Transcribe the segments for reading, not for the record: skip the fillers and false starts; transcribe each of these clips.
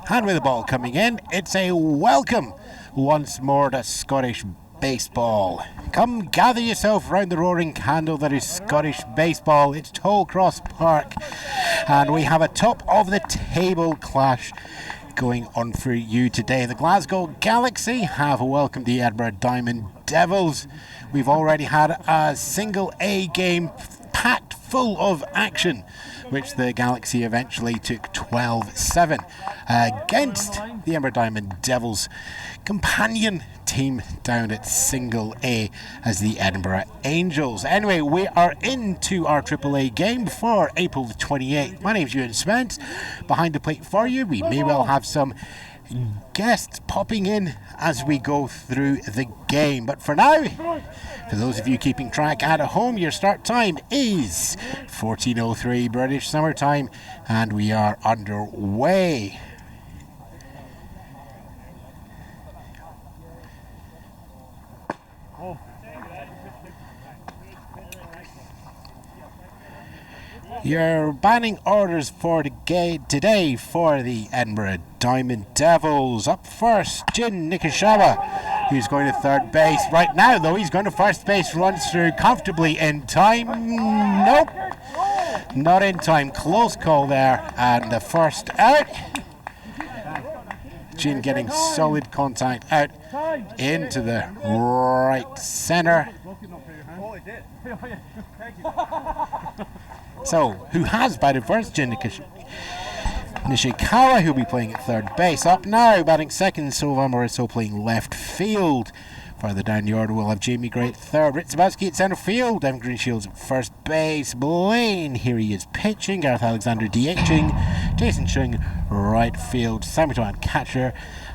And with the ball coming in, it's a welcome once more to Scottish baseball. Come gather yourself round the roaring candle that is Scottish baseball. It's Tollcross Park, and we have a top of the table clash going on for you today. The Glasgow Galaxy have welcomed the Edinburgh Diamond Devils. We've already had a single A game packed full of action, which the Galaxy eventually took 12-7 against the Edinburgh Diamond Devils companion team down at single A as the Edinburgh Angels. Anyway, we are into our AAA game for April the 28th. My name's Ewan Spence. Behind the plate for you, we may well have some guests popping in as we go through the game. But for now, for those of you keeping track at home, your start time is 14:03 British Summer Time, and we are underway. Your batting orders for today for the Edinburgh Diamond Devils. Up first, Jin Nikishawa, who's going to third base. Right now, though, he's going to first base, runs through comfortably in time. Nope, not in time. Close call there, and the first out. Jin getting solid contact out into the right centre. So, who has batted first? Jin Nishikawa, who'll be playing at third base. Up now, batting second, Sylvain Morisseau playing left field. Further down the order, we'll have Jamie Gray at third, Ritzabowski at centre field, Devin Greenshields at first base, Blaine, here he is pitching, Gareth Alexander DHing, Jason Chung right field, Sammy Tuan catcher.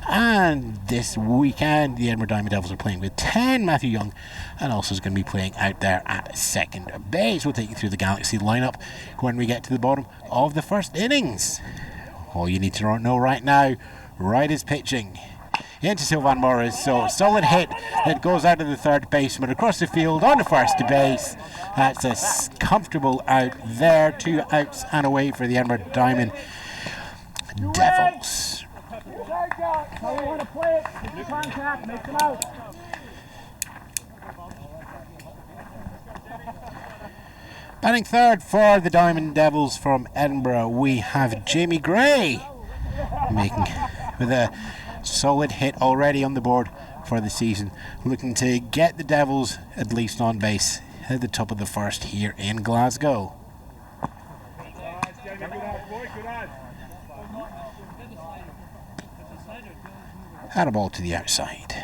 And this weekend, the Edinburgh Diamond Devils are playing with 10. Matthew Young, and also is going to be playing out there at second base. We'll take you through the Galaxy lineup when we get to the bottom of the first innings. All you need to know right now, right is pitching. Into Sylvain Morris, so solid hit that goes out of the third baseman across the field on the first base. That's a comfortable out there. 2 outs and away for the Edinburgh Diamond Devils. How we want to play it, make contact, make them out. Batting third for the Diamond Devils from Edinburgh, we have Jamie Gray, making with a solid hit already on the board for the season, looking to get the Devils at least on base at the top of the first here in Glasgow. And a ball to the outside.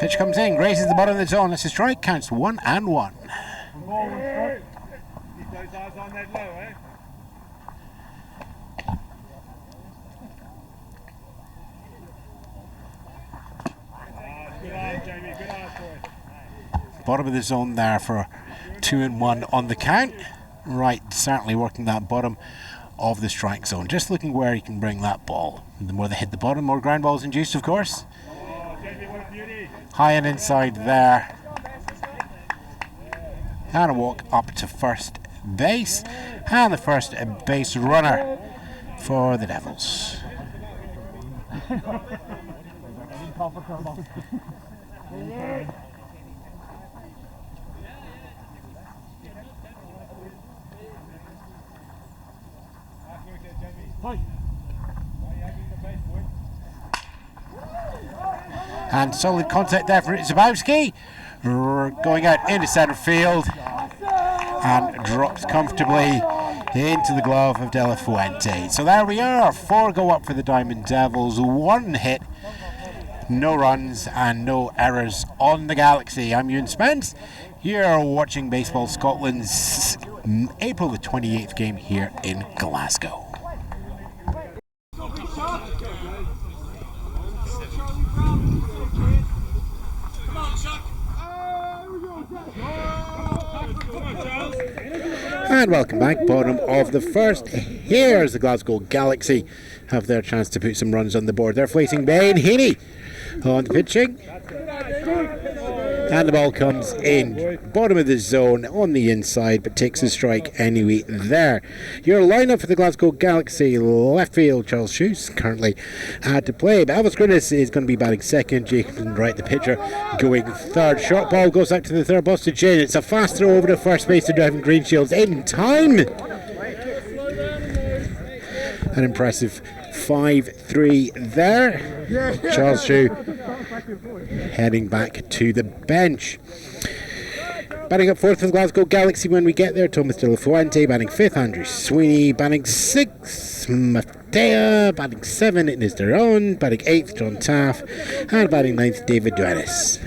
Pitch comes in, grazes the bottom of the zone. That's a strike, counts 1-1. Keep those eyes on that low, eh? Good eyes, Jamie, good eyes, boy. Bottom of the zone there for 2-1 on the count. Right, certainly working that bottom of the strike zone. Just looking where he can bring that ball. The more they hit the bottom, more ground balls induced, of course. High and inside there. And a walk up to first base. And the first base runner for the Devils. And solid contact there for Zabowski, going out into centre field and drops comfortably into the glove of De La Fuente. So there we are, 4 go up for the Diamond Devils, 1 hit, no runs and no errors on the Galaxy. I'm Ewan Spence. You're watching Baseball Scotland's April the 28th game here in Glasgow. And welcome back, bottom of the first. Here's the Glasgow Galaxy have their chance to put some runs on the board. They're facing Ben Heaney on the pitching. And the ball comes in, bottom of the zone on the inside, but takes a strike anyway there. Your lineup for the Glasgow Galaxy: left field, Charles Shoes, currently had to play. But Elvis Grinnis is going to be batting second. Jacobson Wright, the pitcher, going third. Short ball goes out to the third box to Jane. It's a fast throw over to first base to Devin Greenshields in time. An impressive 5-3 there. Charles Shoe heading back to the bench. Batting up fourth for the Glasgow Galaxy when we get there: Thomas De La Fuente. Batting fifth, Andrew Sweeney. Batting sixth, Matea. Batting seventh, it is their own. Batting eighth, John Taff. And batting ninth, David Duenis.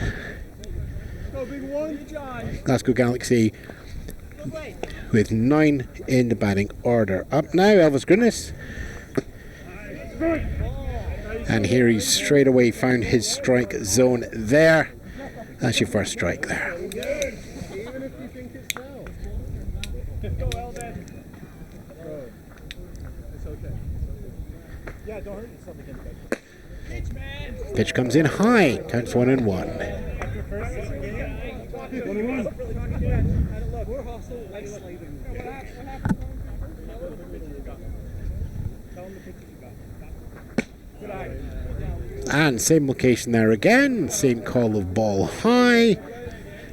Glasgow Galaxy with 9 in the batting order. Up now, Elvis Grinnis. And here he's straight away found his strike zone there. That's your first strike there. Pitch comes in high, counts 1-1. And same location there again, same call of ball high.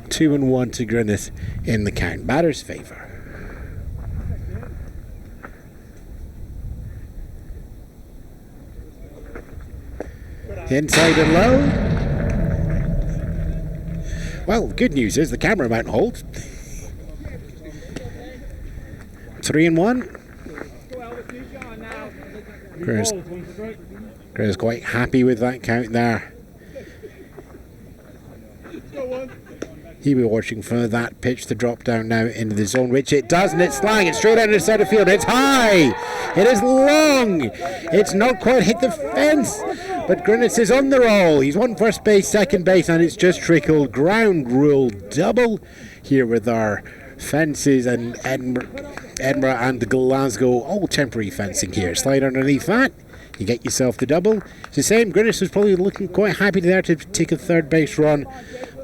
2-1 to Grinnis in the count. Batter's favour. Inside and low. Well, good news is the camera mount holds. 3-1. Grinnis quite happy with that count there. He'll be watching for that pitch to drop down now into the zone, which it does, and it's flying. It's straight out of the centre field. It's high. It is long. It's not quite hit the fence, but Grinnis is on the roll. He's won first base, second base, and it's just trickled. Ground rule double here with our fences and Edinburgh and Glasgow, all temporary fencing here. Slide underneath that. You get yourself the double. It's the same. Grinnis was probably looking quite happy there to take a third base run,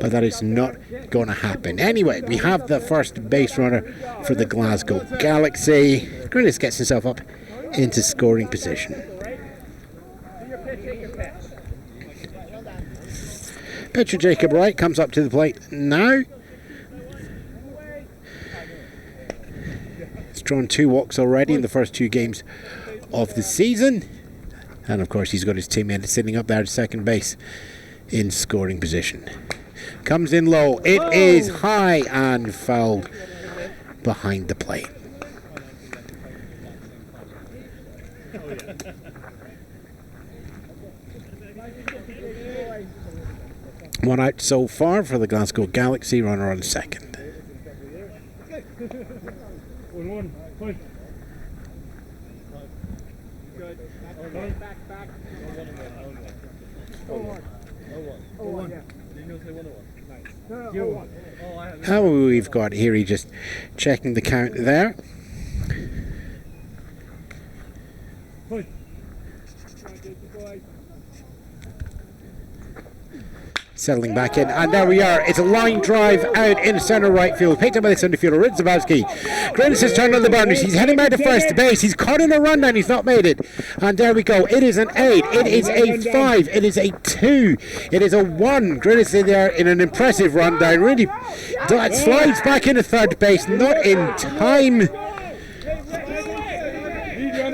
but that is not going to happen. Anyway, we have the first base runner for the Glasgow Galaxy. Grinnis gets himself up into scoring position. Pitcher Jacob Wright comes up to the plate now. He's drawn 2 walks already in the first 2 games of the season. And of course he's got his teammate sitting up there at second base in scoring position. Comes in low. It is high and fouled behind the plate. One out so far for the Glasgow Galaxy. Runner on second. 1-1. Push. How we've got here, he just checking the count there. Settling back in, and there we are. It's a line drive out in centre right field, picked up by the centre fielder Ridzabowski. Grinnis has turned on the boundaries. He's heading back to first base. He's caught in a rundown. He's not made it, and there we go. It is an 8. It is a 5. It is a 2. It is a 1. Grinnis in there in an impressive rundown. Really, that slides back into third base, not in time.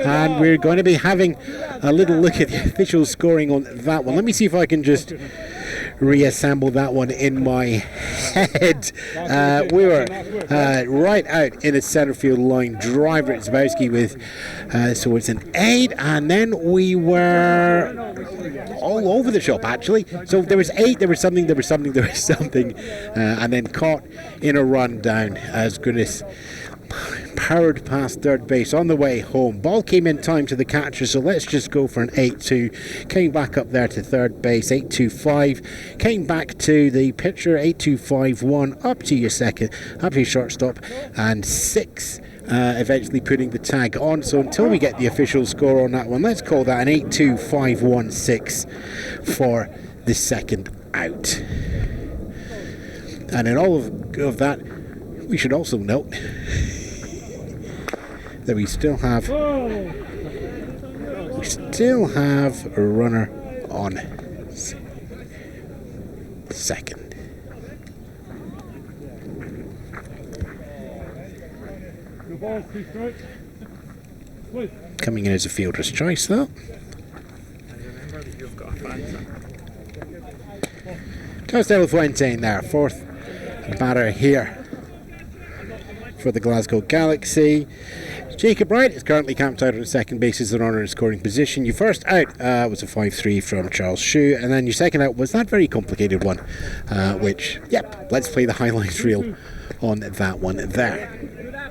And we're going to be having a little look at the official scoring on that one. Let me see if I can just reassemble that one in my head. We were right out in a centre field line drive. Ritzbowski with so it's an 8, and then we were all over the shop actually. So there was 8, there was something, and then caught in a run down as Grinnis powered past third base on the way home. Ball came in time to the catcher, so let's just go for an 8-2. Came back up there to third base, 8-2-5. Came back to the pitcher, 8-2-5-1. Up to your second, up to your shortstop, and 6. Eventually putting the tag on. So until we get the official score on that one, let's call that an 8-2-5-1-6 for the second out. And in all of that, we should also note that we still have a runner on second. Coming in as a fielder's choice, though. Tomas De La Fuente in there, fourth batter here for the Glasgow Galaxy. Jacob Wright is currently camped out on second base as the runner in scoring position. Your first out was a 5-3 from Charles Shue, and then your second out was that very complicated one, which, yep, let's play the highlights reel on that one there.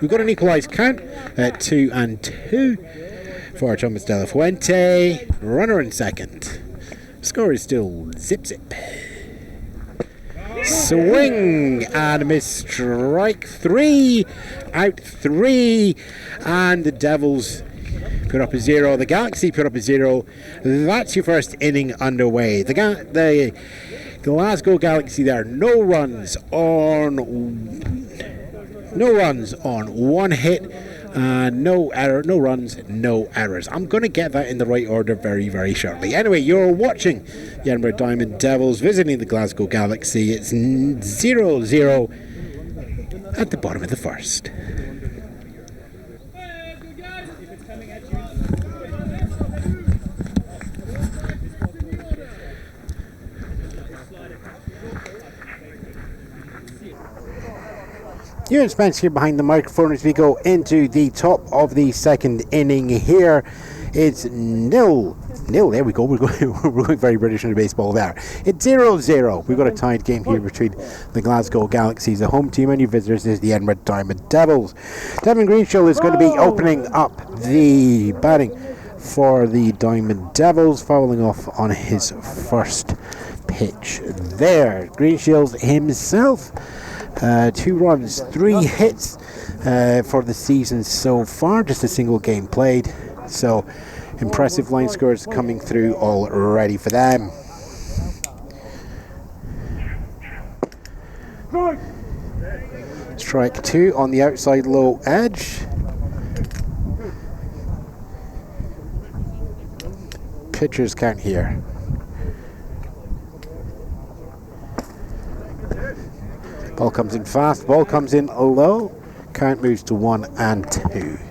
We've got an equalised count at 2-2 for Tomas De La Fuente. Runner in second. Score is still zip. Swing and a miss, strike three, out three, and the Devils put up a 0. The Galaxy put up a 0. That's your first inning underway. The Glasgow Galaxy there, no runs on one hit. No runs, no errors. I'm going to get that in the right order very, very shortly. Anyway, you're watching the Edinburgh Diamond Devils visiting the Glasgow Galaxy. It's 0-0 at the bottom of the first. Ewan Spence here behind the microphone as we go into the top of the second inning here. It's nil. There we go. We're going very British into baseball there. It's 0-0. We've got a tied game here between the Glasgow Galaxy, the home team, and your visitors is the Edinburgh Diamond Devils. Devin Greenshield is going to be opening up the batting for the Diamond Devils, fouling off on his first pitch there. Greenshield himself, 2 runs, 3 hits for the season so far, just a single game played. So impressive line scores coming through already for them. Strike 2 on the outside low edge. Pitchers count here. Ball comes in fast, ball comes in low. Count moves to 1-2.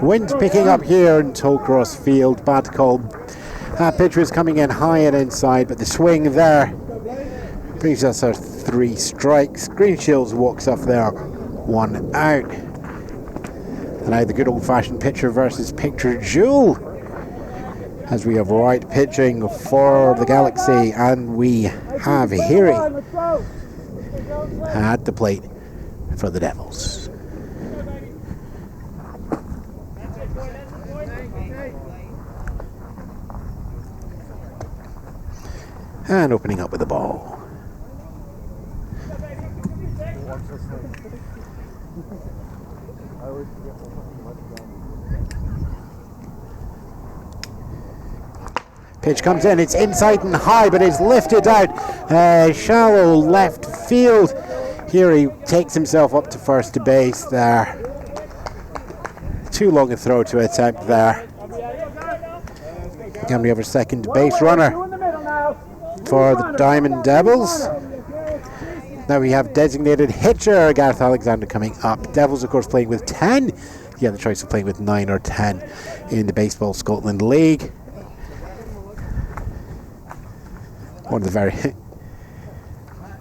Wind picking up here in Tollcross Field. Bad call. Pitcher is coming in high and inside, but the swing there brings us our 3 strikes. Greenshields walks off there, 1 out. And now the good old-fashioned pitcher versus pitcher duel, as we have Wright pitching for the Galaxy, and we have Heary at the plate for the Devils. And opening up with the ball. Pitch comes in, it's inside and high, but it's lifted out. Shallow left field. Here he takes himself up to first base there. Too long a throw to attempt there. And we have a second base runner for the Diamond Devils. Now we have designated hitcher Gareth Alexander coming up. Devils, of course, playing with 10. You have the choice of playing with 9 or 10 in the Baseball Scotland League. One of the very...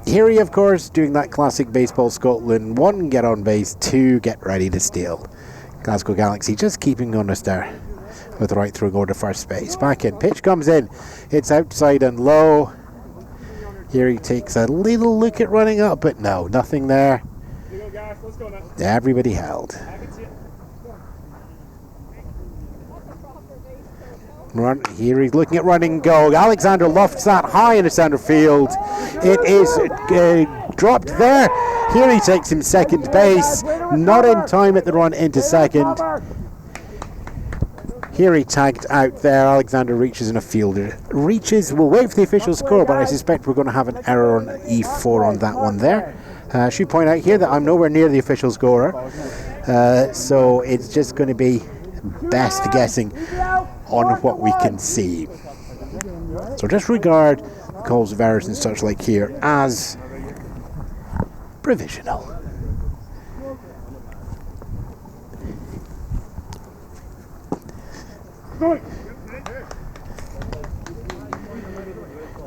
Heary, of course, doing that classic Baseball Scotland. 1, get on base. 2, get ready to steal. Glasgow Galaxy just keeping on us there with the right throwing over to first base. Back in. Pitch comes in. It's outside and low. Here he takes a little look at running up, but no, nothing there. Everybody held. Here he's looking at running go. Alexander lofts that high in the centre field. It is dropped there. Here he takes him second base. Not in time at the run into second. Here he tagged out there. Alexander reaches in a fielder. Reaches, we'll wait for the official score, but I suspect we're going to have an error on E4 on that one there. I should point out here that I'm nowhere near the official scorer. So it's just going to be best guessing on what we can see. So just regard the calls of errors and such like here as provisional.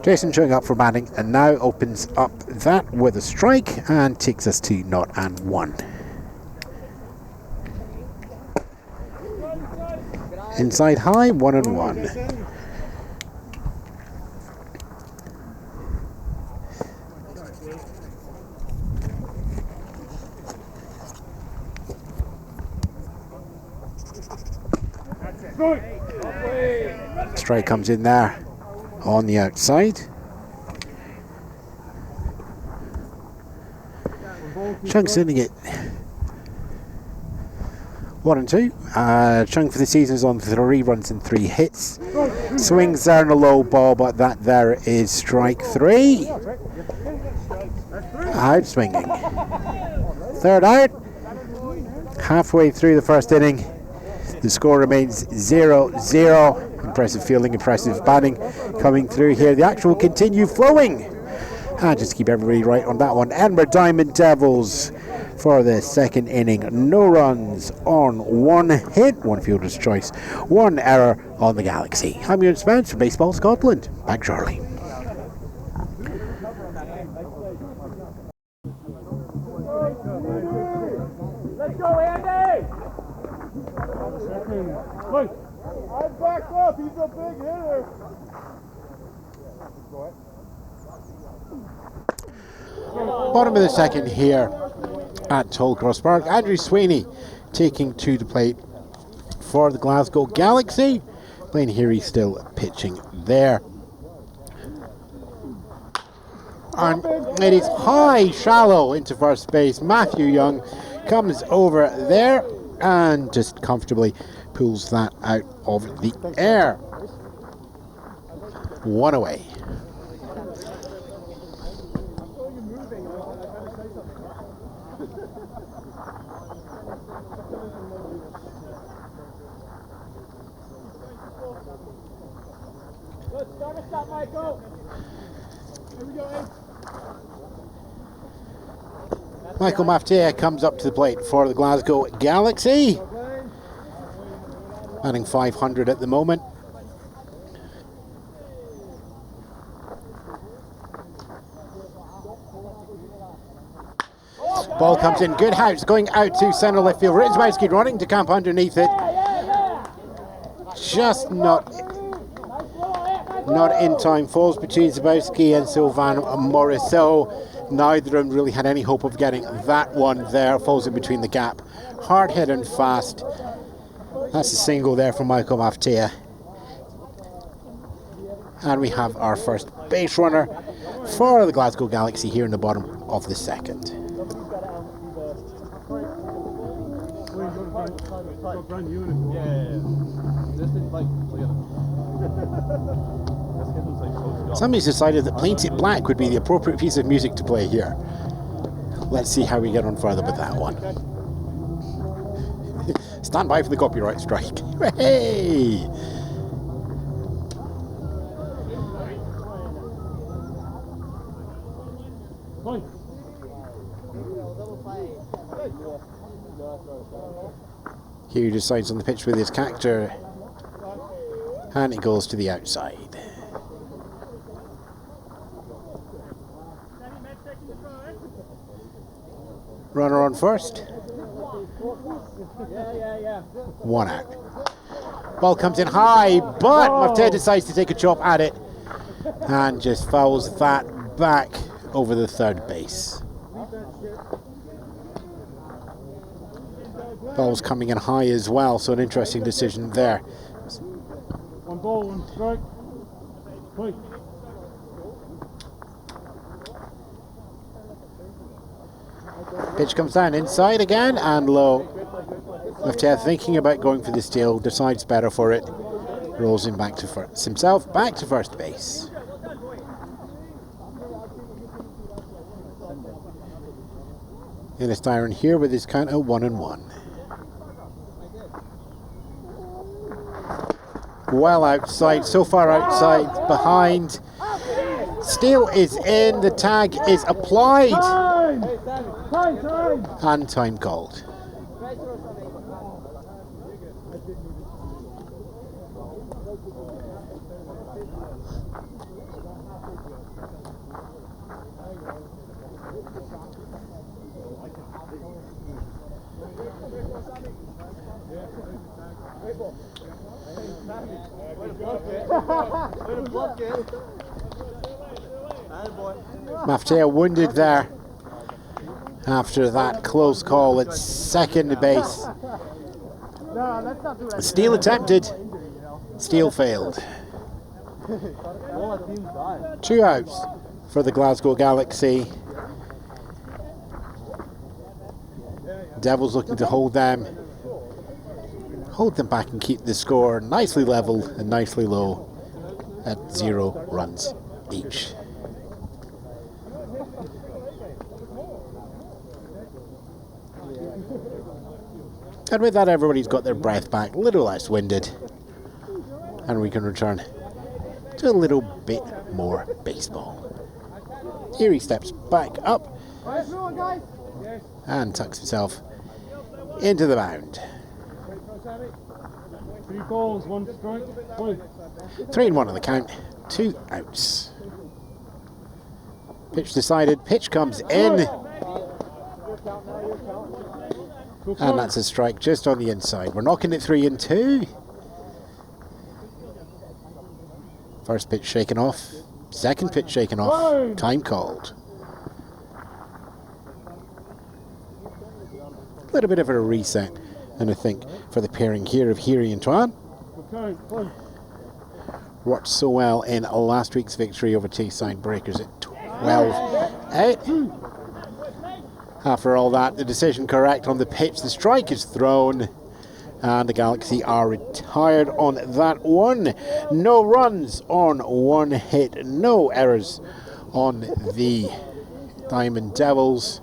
Jason showing up for batting and now opens up that with a strike and takes us to 0-1. Inside high, 1-1. Strike comes in there on the outside. Chung sending it 1-2. Chung for the season is on 3 runs and 3 hits. Swings there in a low ball, but that there is strike 3. Out swinging. Third out. Halfway through the first inning. The score remains 0-0. Impressive fielding, impressive batting coming through here. The action will continue flowing. And just keep everybody right on that one. Edinburgh Diamond Devils for the second inning. No runs on 1 hit, 1 fielder's choice, 1 error on the Galaxy. I'm your Spence for Baseball Scotland. Back shortly. Let's go, Andy! I back up, he's a big hitter. Bottom of the second here at Tollcross Park. Andrew Sweeney taking to the plate for the Glasgow Galaxy. Blaine Healy still pitching there. And it is high, shallow into first base. Matthew Young comes over there and just comfortably pulls that out of the air. 1 away. Let's start us up, Michael. Here we go, Michael Maftea comes up to the plate for the Glasgow Galaxy. Batting 500 at the moment. Ball comes in, good house, going out to centre left field. Ritzbowski running to camp underneath it. Just not in time. Falls between Zabowski and Sylvain Morisseau. Neither of them really had any hope of getting that one there. Falls in between the gap. Hard hit and fast. That's a single there from Michael Maftea. And we have our first base runner for the Glasgow Galaxy here in the bottom of the second. Somebody's decided that Paint It Black would be the appropriate piece of music to play here. Let's see how we get on further with that one. Stand by for the copyright strike. Hey! Here he decides on the pitch with his cactus, and it goes to the outside. Runner on first. 1 out. Ball comes in high, but Maftea decides to take a chop at it and just fouls that back over the third base. Ball's coming in high as well, so an interesting decision there. One ball, one strike. Play. Pitch comes down inside again and low. Lefty thinking about going for the steal, decides better for it. Rolls him back to himself back to first base. Innes Dyron here with his count of 1-1. Well outside, so far outside, behind. Steal is in, the tag is applied. Time. And time called. Maftea wounded there after that close call at second base. Steal attempted, steal failed. 2 outs for the Glasgow Galaxy. Devils looking to hold them back and keep the score nicely level and nicely low at 0 runs each. And with that, everybody's got their breath back, a little less winded, and we can return to a little bit more baseball. Here he steps back up and tucks himself into the mound. 3 balls, 1 strike. Play. 3-1 on the count, 2 outs. Pitch decided, pitch comes in. And that's a strike just on the inside. We're knocking it 3-2. First pitch shaken off. Second pitch shaken off. Time called. A little bit of a reset, and I think for the pairing here of Heary and Tuan. Worked so well in last week's victory over Tayside Breakers at 12-8. After all that, the decision correct on the pitch. The strike is thrown, and the Galaxy are retired on that one. No runs on 1 hit, no errors on the Diamond Devils.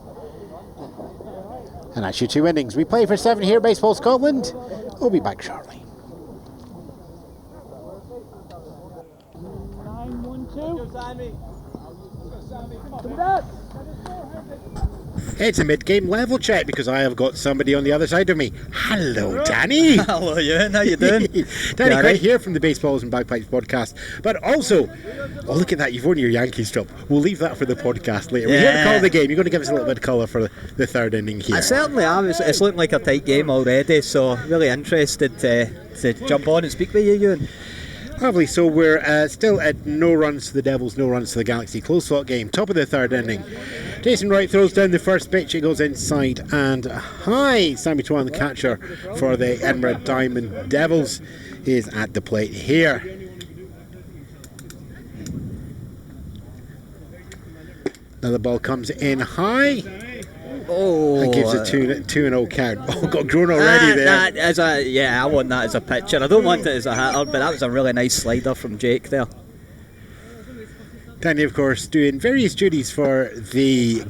And that's your 2 innings. We play for 7 here, Baseball Scotland. We'll be back shortly. 9-1-2. It's a mid-game level check because I have got somebody on the other side of me. Hello, Danny. Hello, Ewan. How you doing? Danny Quinn here from the Baseballs and Bagpipes podcast. But also, oh, look at that. You've worn your Yankee strip. We'll leave that for the podcast later. We're here to call the game. You're going to give us a little bit of colour for the 3rd inning here. I certainly am. It's looking like a tight game already, so really interested to jump on and speak with you, Ewan. Lovely. So we're still at no runs to the Devils, no runs to the Galaxy. Close fought game. Top of the 3rd inning. Jason Wright throws down the first pitch. It goes inside and high. Sammy Tuan, the catcher for the Edinburgh Diamond Devils, is at the plate here. Now the ball comes in high. Oh, that gives a 2-0 count. Oh, got grown already there. I want that as a pitcher. I don't want it as a hitter, but that was a really nice slider from Jake there. Danny, of course, doing various duties for the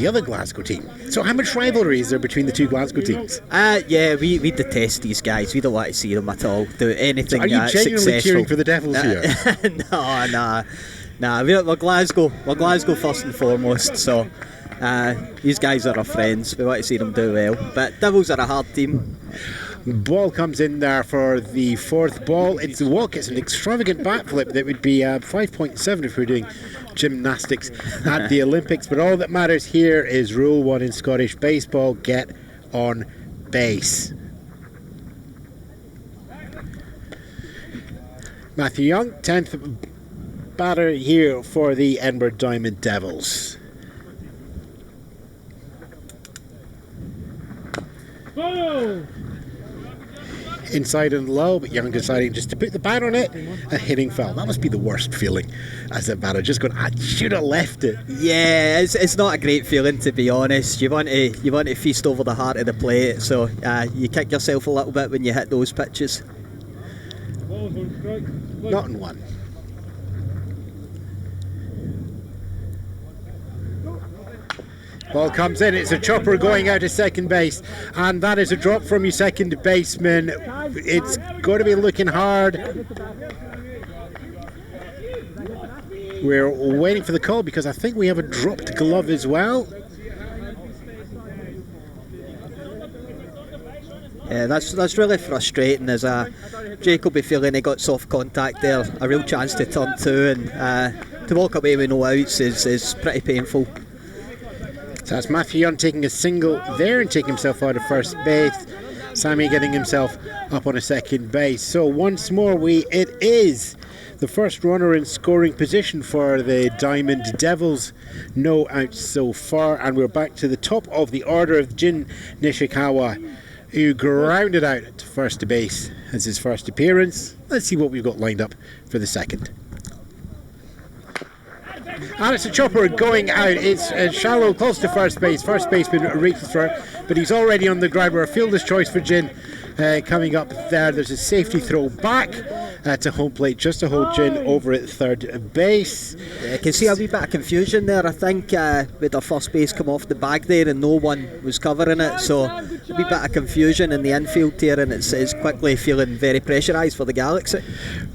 other Glasgow team. So how much rivalry is there between the 2 Glasgow teams? We detest these guys. We don't want to see them at all do anything so are you genuinely successful. cheering for the Devils here? Nah. We're Glasgow. We're Glasgow first and foremost. So these guys are our friends. We want to see them do well. But Devils are a hard team. Ball comes in there for the 4th ball. It's a walk. It's an extravagant bat flip that would be 5.7 if we were doing gymnastics at the Olympics. But all that matters here is Rule 1 in Scottish baseball: get on base. Matthew Young, 10th batter here for the Edinburgh Diamond Devils. inside and low, but Young deciding just to put the bat on it and hitting foul. That must be the worst feeling as a batter, just going, I should have left it. Yeah, it's not a great feeling, to be honest. You want to feast over the heart of the plate, so you kick yourself a little bit when you hit those pitches. Not in one. Ball comes in, it's a chopper going out to second base, and that is a drop from your second baseman. It's going to be looking hard. We're waiting for the call because I think we have a dropped glove as well. Yeah, that's really frustrating, as Jake will be feeling he got soft contact there, a real chance to turn two, and to walk away with no outs is pretty painful. So that's Matthew Young taking a single there and taking himself out of first base. Sammy getting himself up on a second base. So once more, it is the first runner in scoring position for the Diamond Devils. No outs so far, and we're back to the top of the order of Jin Nishikawa, who grounded out to first base as his first appearance. Let's see what we've got lined up for the second. And it's a chopper going out. It's shallow, close to first base. First baseman reaches for it, but he's already on the ground. We're a fielder's choice for Jin coming up there. There's a safety throw back to home plate just to hold Jin over at third base. Yeah, I can see a wee bit of confusion there. I think with our first base come off the bag there and no one was covering it, so a wee bit of confusion in the infield here, and it's quickly feeling very pressurised for the Galaxy.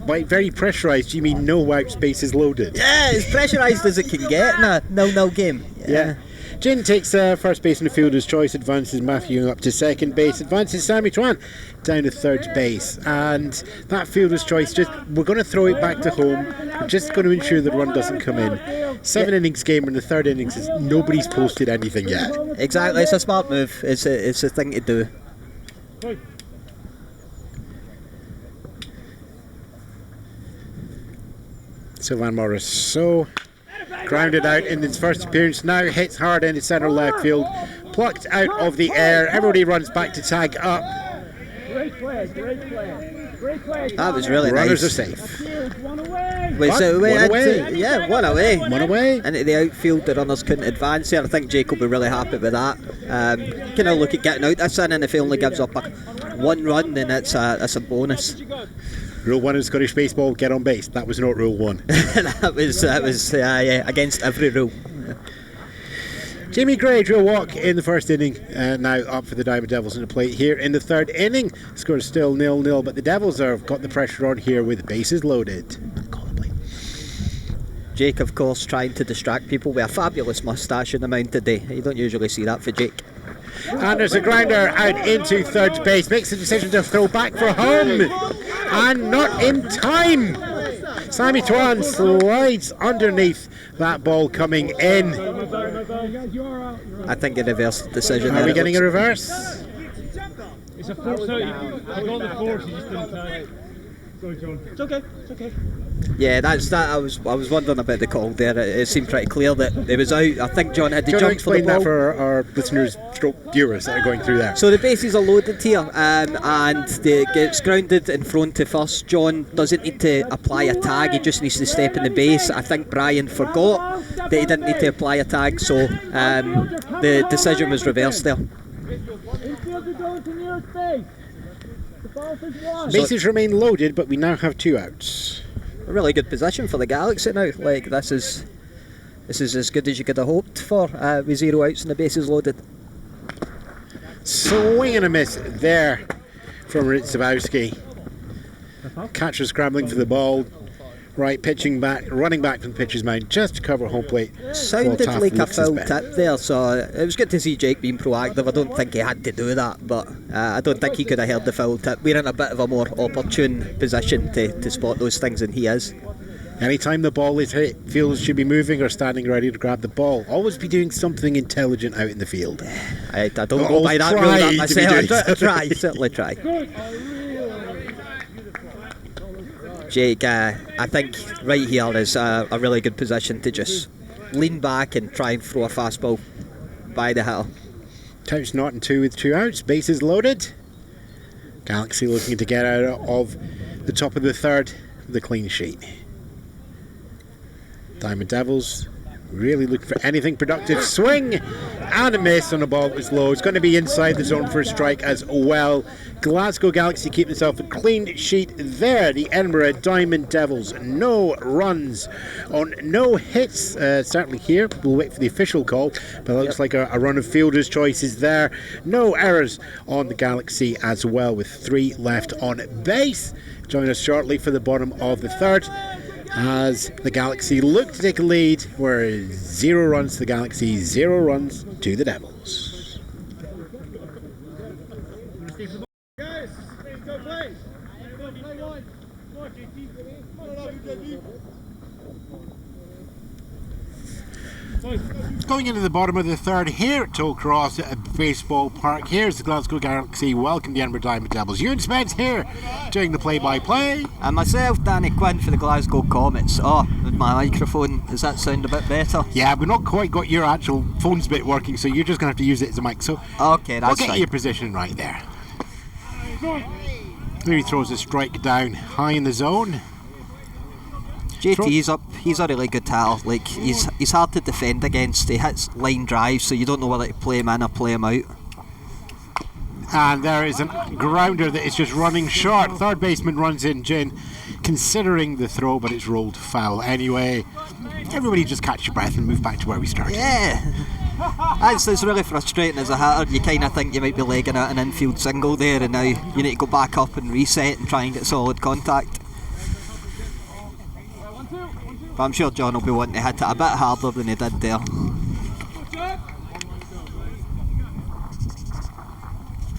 By very pressurised, you mean no out, spaces loaded? Yeah, as pressurised as it can get in a 0-0 game. Yeah. Jin takes first base in the fielder's choice, advances Matthew up to second base, advances Sammy Twan down to third base, and that fielder's choice, we're going to throw it back to home. We're just going to ensure the run doesn't come in. 7 innings game, and the third innings is nobody's posted anything yet. Exactly, it's a smart move. It's a thing to do. Sylvain Morisseau grounded out in his first appearance, now hits hard into centre left field, plucked out of the air. Everybody runs back to tag up. Great play, great play. Great play. That was really Runners nice. Are safe. One away. Wait, so One away. One away. One away. Into the outfield, the runners couldn't advance here. I think Jake will be really happy with that. Can now look at getting out this inning. If he only gives up one run, then it's a bonus. Rule 1 in Scottish baseball, get on base. That was not rule 1. that was against every rule. Jamie Gray drew a walk in the first inning, now up for the Diamond Devils in the plate here in the third inning. Score is still 0-0, but the Devils have got the pressure on here with bases loaded. Call the play. Jake, of course, trying to distract people with a fabulous moustache in the mound today. You don't usually see that for Jake. And there's a grounder out into third base, makes the decision to throw back for home, and not in time. Sammy Twan slides underneath that ball coming in. I think a reverse decision. Are we getting a reverse? It's a force out. You got the force, you just didn't tag. Sorry, John. It's okay, it's okay. Yeah, that's that. I was wondering about the call there. It seemed pretty clear that it was out. I think John had to jump for the ball. Explain that for our listeners, stroke viewers that are going through there. So the bases are loaded here, and it gets grounded in front to first. John doesn't need to apply a tag; he just needs to step in the base. I think Brian forgot that he didn't need to apply a tag, so the decision was reversed there. Bases remain loaded, but we now have 2 outs. A really good position for the Galaxy now. Like this is as good as you could have hoped for with 0 outs and the bases loaded. Swing and a miss there from Ritzabowski. Catcher scrambling for the ball. Right, running back from the pitcher's mound just to cover home plate. Sounded like a foul tip there, so it was good to see Jake being proactive. I don't think he had to do that, but I don't think he could have held the foul tip. We're in a bit of a more opportune position to spot those things than he is. Anytime the ball is hit, fielders should be moving or standing ready to grab the ball. Always be doing something intelligent out in the field. I don't go by that rule that myself. Certainly try. Jake, I think right here is a really good position to just lean back and try and throw a fastball by the hitter. Count's not in 2 with 2 outs. Bases loaded. Galaxy looking to get out of the top of the third with a clean sheet. Diamond Devils really looking for anything productive. Swing and a miss on a ball that was low. It's going to be inside the zone for a strike as well. Glasgow Galaxy keep themselves a clean sheet there. The Edinburgh Diamond Devils, no runs on no hits, certainly here. We'll wait for the official call, but it looks like a run of fielder's choices there. No errors on the Galaxy as well, with 3 left on base. Join us shortly for the bottom of the third, as the Galaxy look to take a lead, where 0 runs to the Galaxy, 0 runs to the Devils. Guys, go play. Play one. Come on, JT. Going into the bottom of the third here at Tollcross Baseball Park. Here's the Glasgow Galaxy. Welcome the Edinburgh Diamond Devils. Ewan Spence here doing the play-by-play. And myself, Danny Quinn, for the Glasgow Comets. Oh, with my microphone, does that sound a bit better? Yeah, we've not quite got your actual phone's bit working, so you're just going to have to use it as a mic. So okay, that's we'll get fine. your position right there. There he throws a strike down high in the zone. JT's up. He's a really good hitter. Like he's hard to defend against. He hits line drives, so you don't know whether to play him in or play him out. And there is a grounder that is just running short. Third baseman runs in, Jin, considering the throw, but it's rolled foul anyway. Everybody just catch your breath and move back to where we started. Yeah. It's really frustrating as a hitter. You kind of think you might be legging out an infield single there, and now you need to go back up and reset and try and get solid contact. But I'm sure John will be wanting to hit it a bit harder than he did there.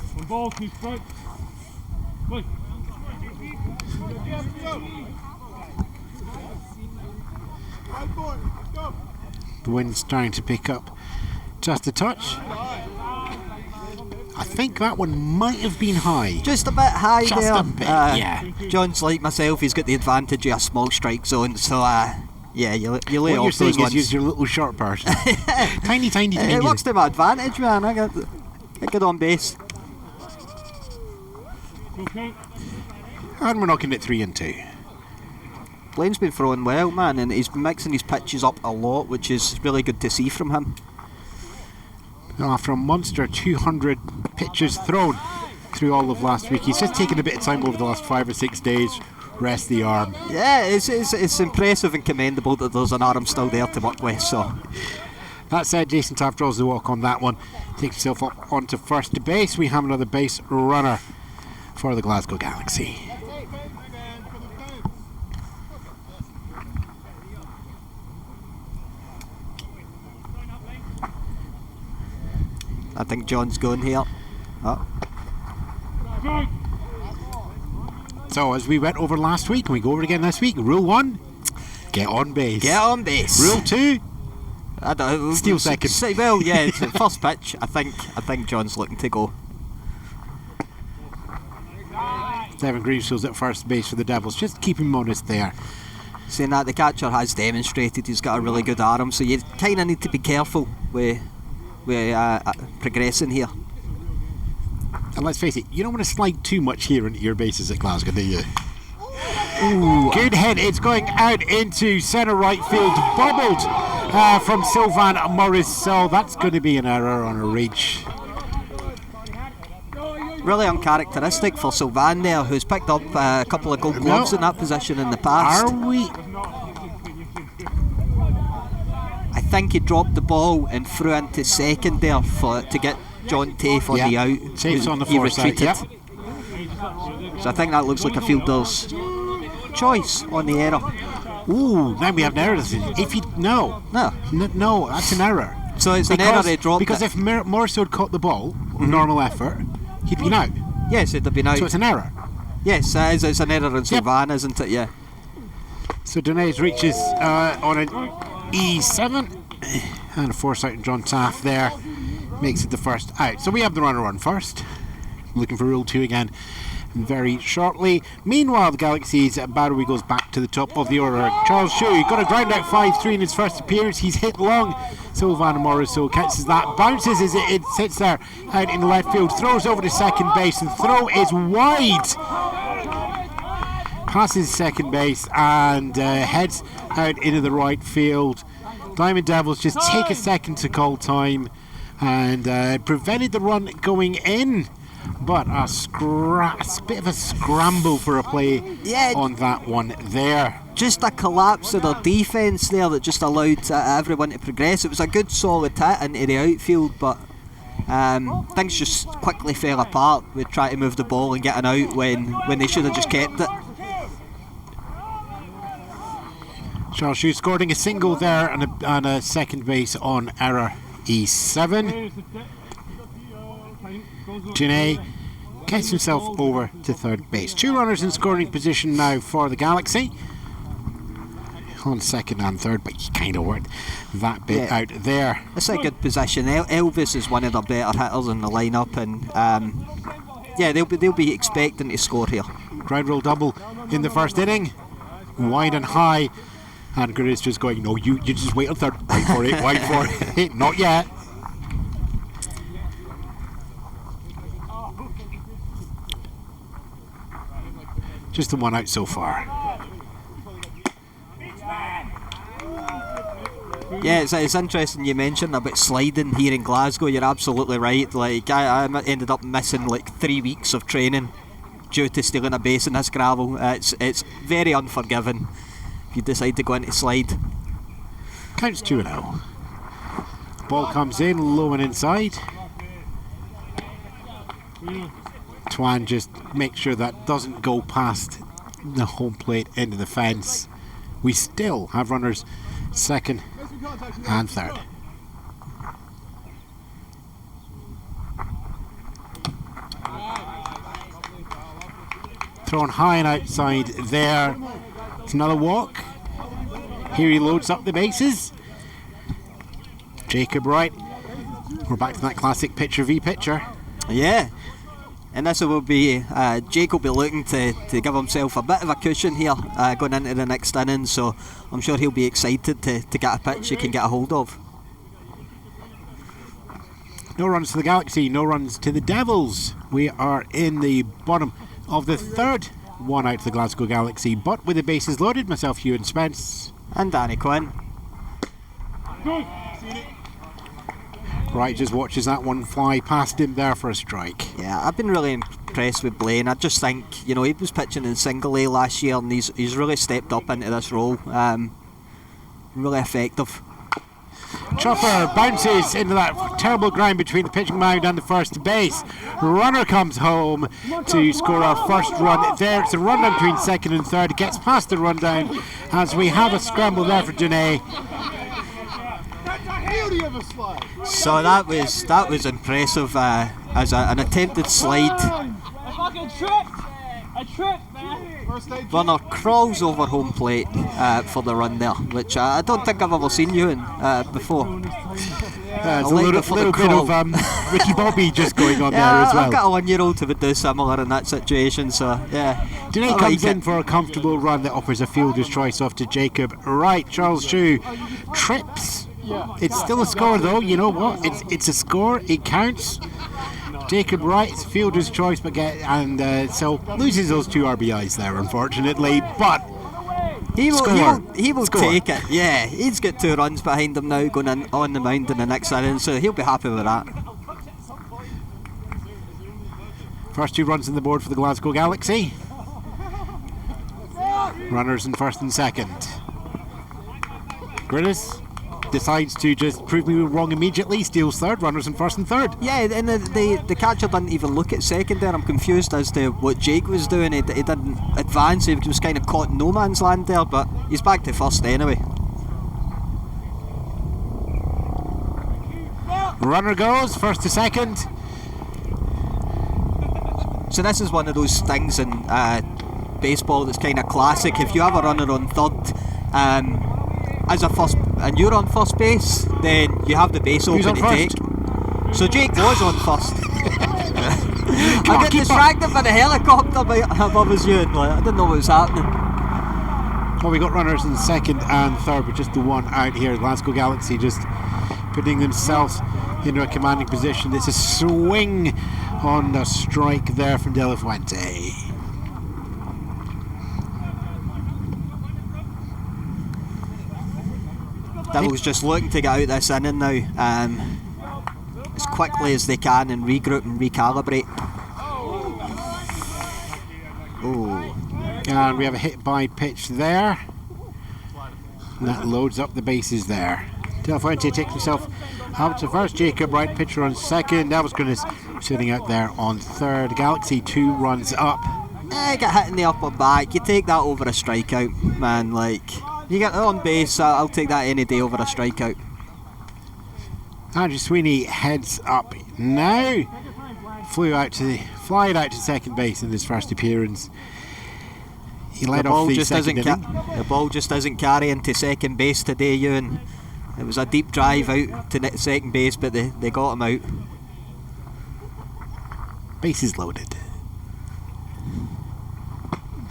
One ball, 2 strikes. The wind's starting to pick up just a touch. I think that one might have been high. Just a bit high Just there. a bit, yeah. John's like myself, he's got the advantage of a small strike zone, so yeah, you lay What you're off saying those is ones. use your little short person. Tiny. It works to my advantage, man. I get good on base. Okay. And we're knocking it 3 and 2. Blaine's been throwing well, man, and he's been mixing his pitches up a lot, which is really good to see from him. After a monster 200 pitches thrown through all of last week, he's just taken a bit of time over the last 5 or 6 days. Rest the arm. Yeah, it's impressive and commendable that there's an arm still there to work with. So that said, Jason Taft draws the walk on that one, takes himself up onto first base. We have another base runner for the Glasgow Galaxy. I think John's going here. Oh. So as we went over last week, and we go over again this week, rule 1, get on base. Get on base. Rule 2, I don't know. steal second. Well, yeah, it's the first pitch. I think John's looking to go. Devin Greavesfield's at first base for the Devils. Just keep him honest there. Saying that, the catcher has demonstrated he's got a really good arm, so you kind of need to be careful with progressing here. And let's face it, you don't want to slide too much here into your bases at Glasgow, do you? Ooh. Good hit. It's going out into centre right field. Bobbled from Sylvain Morris. So that's going to be an error on a reach. Really uncharacteristic for Sylvain there, who's picked up a couple of gold gloves in that position in the past. Are we? I think he dropped the ball and threw into second there to get John Tafe on the out. Safe's on the he foresight, retreated. So I think that looks like a fielder's choice on the error. Ooh, now we have an error. If he no, that's an error. So it's an error they dropped. Because if Morris had caught the ball, normal effort, he'd been out. Yes, it'd have been out. So it's an error. Yes, it's an error in Sylvain, isn't it? Yeah. So Donays reaches on an E7, and a foresight and John Taft there makes it the first out. So we have the runner on first. Looking for rule 2 again. very shortly. Meanwhile, the Galaxy's battery goes back to the top of the order. Charles Shu got a ground out 5-3 in his first appearance. He's hit long. Sylvana Morrisseau catches that, bounces as it sits there out in the left field, throws over to second base, and the throw is wide. Passes second base and heads out into the right field. Diamond Devils just take a second to call time and prevented the run going in. But a bit of a scramble for a play on that one there. Just a collapse of their defence there that just allowed everyone to progress. It was a good solid hit into the outfield, but things just quickly fell apart with trying to move the ball and getting out when they should have just kept it. Charles Shu scoring a single there and a second base on error E7. Janae gets himself over to third base. 2 runners in scoring position now for the Galaxy. On second and third, but he kind of worked that bit out there. It's a good position. Elvis is one of the better hitters in the lineup, and they'll be expecting to score here. Ground roll double in the first inning, wide and high, and Grizz just going, no, you just wait on third. Wait for it, not yet. Just the one out so far. Yeah, it's interesting you mentioned about sliding here in Glasgow. You're absolutely right. Like I ended up missing like 3 weeks of training due to stealing a base in this gravel. It's very unforgiving if you decide to go into slide. Counts 2-0. Ball comes in low and inside. Twan just makes sure that doesn't go past the home plate into the fence. We still have runners second and third. Thrown high and outside there. It's another walk. Here he loads up the bases. Jacob Wright. We're back to that classic pitcher v pitcher. Yeah. And this will be, Jake will be looking to give himself a bit of a cushion here going into the next inning, so I'm sure he'll be excited to get a pitch he can get a hold of. No runs to the Galaxy, no runs to the Devils. We are in the bottom of the third, one out to the Glasgow Galaxy, but with the bases loaded, myself, Hugh and Spence. And Danny Quinn. Wright just watches that one fly past him there for a strike. Yeah, I've been really impressed with Blaine. I just think, he was pitching in single A last year and he's really stepped up into this role. Really effective. Chopper bounces into that terrible ground between the pitching mound and the first base. Runner comes home to score our first run there. It's a rundown between second and third. It gets past the rundown as we have a scramble there for Janae. So that was impressive as an attempted slide. Runner crawls over home plate for the run there, which I don't think I've ever seen you in before. It's a little bit of Ricky Bobby just going on there as well. I've got a 1-year-old who would do similar in that situation, so yeah. Janae comes in for a comfortable run that offers a fielder's choice off to Jacob Wright. Charles Shu trips. It's still a score though, you know what? It's a score, it counts. Jacob Wright's fielder's choice, but so loses those 2 RBIs there, unfortunately. But he will take it. Yeah, he's got 2 runs behind him now, going in on the mound in the next inning, so he'll be happy with that. First 2 runs on the board for the Glasgow Galaxy. Runners in first and second. Grillis decides to just prove me wrong immediately, steals third, runners in first and third. Yeah, and the catcher didn't even look at second there. I'm confused as to what Jake was doing. He didn't advance, he was kind of caught in no man's land there, but he's back to first anyway. Runner goes, first to second. So this is one of those things in baseball that's kind of classic. If you have a runner on third, as a first, and you're on first base, then you have the base open to take. So Jake was on first. I got distracted by the helicopter above us, Ewan. Like, I didn't know what was happening. Well, we got runners in second and third, but just the one out here. Glasgow Galaxy just putting themselves into a commanding position. It's a swing on the strike there from De La Fuente. Devils just looking to get out this inning now, as quickly as they can and regroup and recalibrate. Oh. And we have a hit by pitch there. And that loads up the bases there. De La Fuente takes himself out to first. Jacob Wright, pitcher on second. That was Grinness sitting out there on third. Galaxy 2 runs up. Get hit in the upper back. You take that over a strikeout, man. Like, you get on base, I'll take that any day over a strikeout. Andrew Sweeney heads up now. Flied out to second base in his first appearance. He led off the second inning. The ball just isn't carrying to second base today, Ewan. It was a deep drive out to second base, but they got him out. Bases loaded.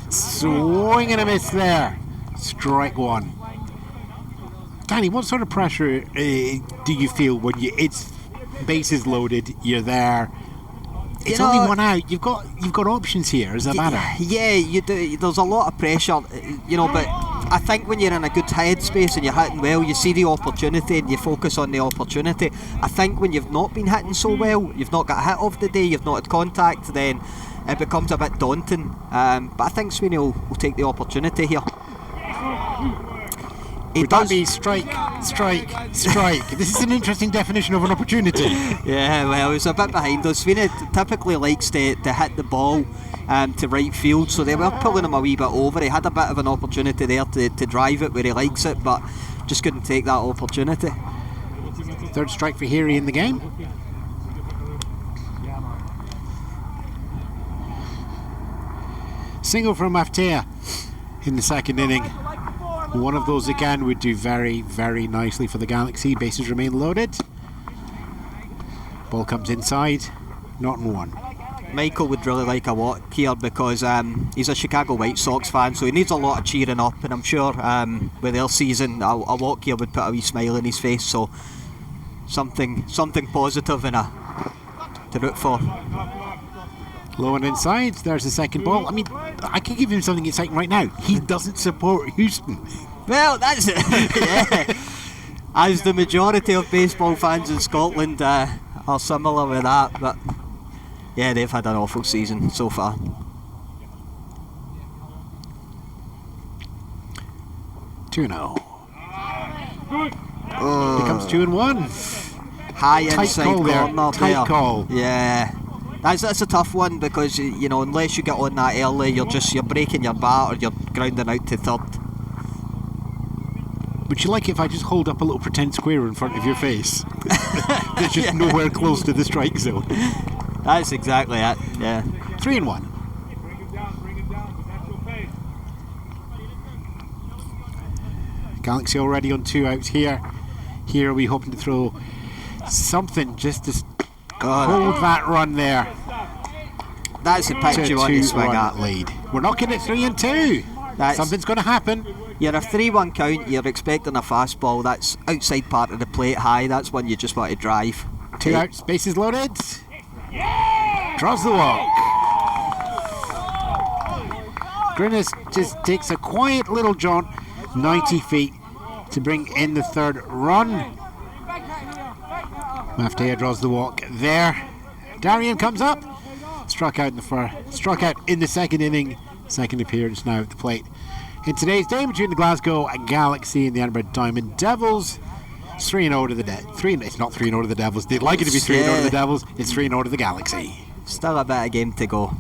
Swing and a miss there. Strike one. Danny, what sort of pressure do you feel when it's bases loaded, you're there? It's only one out. You've got options here as a batter. Yeah, you do. There's a lot of pressure, but I think when you're in a good headspace and you're hitting well, you see the opportunity and you focus on the opportunity. I think when you've not been hitting so well, you've not got a hit of the day, you've not had contact, then it becomes a bit daunting. But I think Sweeney will take the opportunity here. Would that be strike? This is an interesting definition of an opportunity. Yeah, well, it's a bit behind us. Sweeney typically likes to hit the ball to right field, so they were pulling him a wee bit over. He had a bit of an opportunity there to drive it where he likes it, but just couldn't take that opportunity. Third strike for Heary in the game. Single from Maftea in the second inning. One of those again would do very, very nicely for the Galaxy. Bases remain loaded. Ball comes inside, not in one. Michael would really like a walk here because he's a Chicago White Sox fan, so he needs a lot of cheering up, and I'm sure with their season a walk here would put a wee smile on his face, so something positive and to root for. Low and inside, there's the second ball. I mean, I could give him something exciting right now. He doesn't support Houston. Well, that's it. Yeah. As the majority of baseball fans in Scotland are similar with that, but yeah, they've had an awful season so far. Two-0. Becomes 2-1. High tight inside call corner there. Tight call. Yeah. That's a tough one because unless you get on that early, you're breaking your bat or you're grounding out to third. Would you like it if I just hold up a little pretend square in front of your face? That's just nowhere close to the strike zone. That's exactly it. Yeah. 3-1. Galaxy already on 2 outs here. Here we hoping to throw something just to hold that run there. That's the pitch you want to swing at. Lead. We're knocking it 3-2. Something's going to happen. You're a 3-1 count. You're expecting a fastball. That's outside part of the plate high. That's one you just want to drive. 2 outs. Bases loaded. Draws the walk. Grinness just takes a quiet little jaunt, 90 feet, to bring in the third run. Maftea draws the walk there. Darian comes up. Struck out in the second inning. Second appearance now at the plate. In today's game between the Glasgow Galaxy and the Edinburgh Diamond Devils, it's 3-0 to the It's not 3-0 to the Devils. They'd like it to be 3-0 to the Devils. It's 3-0 to the Galaxy. Still a bit of game to go.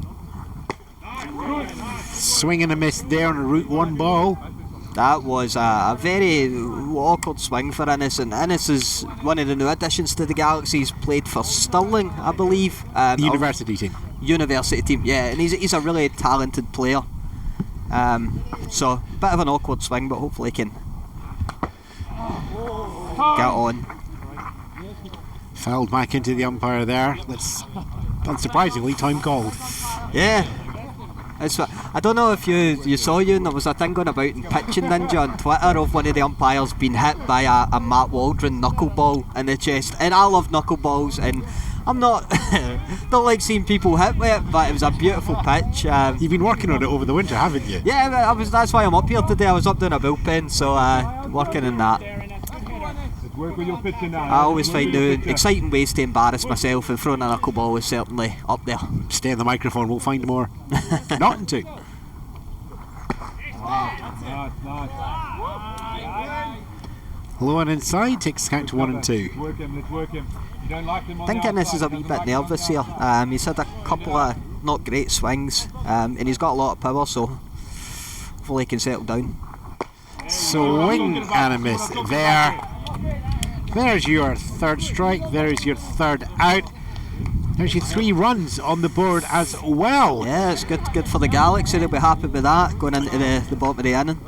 Swing and a miss there on a Route 1 ball. That was a very awkward swing for Innes, and Innes is one of the new additions to the Galaxy. He's played for Stirling, I believe. The university team. University team, yeah, and he's a really talented player. So, bit of an awkward swing, but hopefully he can get on. Fouled back into the umpire there. Let's unsurprisingly, time called. Yeah. I don't know if you saw, Ewan, there was a thing going about in Pitching Ninja on Twitter of one of the umpires being hit by a Matt Waldron knuckleball in the chest. And I love knuckleballs, and I'm not don't like seeing people hit with it, but it was a beautiful pitch. You've been working on it over the winter, haven't you? Yeah, that's why I'm up here today. I was up doing a bullpen, so working on that. I always find new exciting ways to embarrass myself, and throwing a knuckleball is certainly up there. Stay on the microphone, we'll find more. Not in 2. Low and inside, takes count to 1 and 2. Thinking this is a wee bit nervous here. He's had a couple of not great swings, and he's got a lot of power, so hopefully he can settle down. Swing and a miss there. There's your third strike, there's your third out. There's your 3 runs on the board as well. Yeah, it's good for the Galaxy. They'll be happy with that going into the bottom of the inning.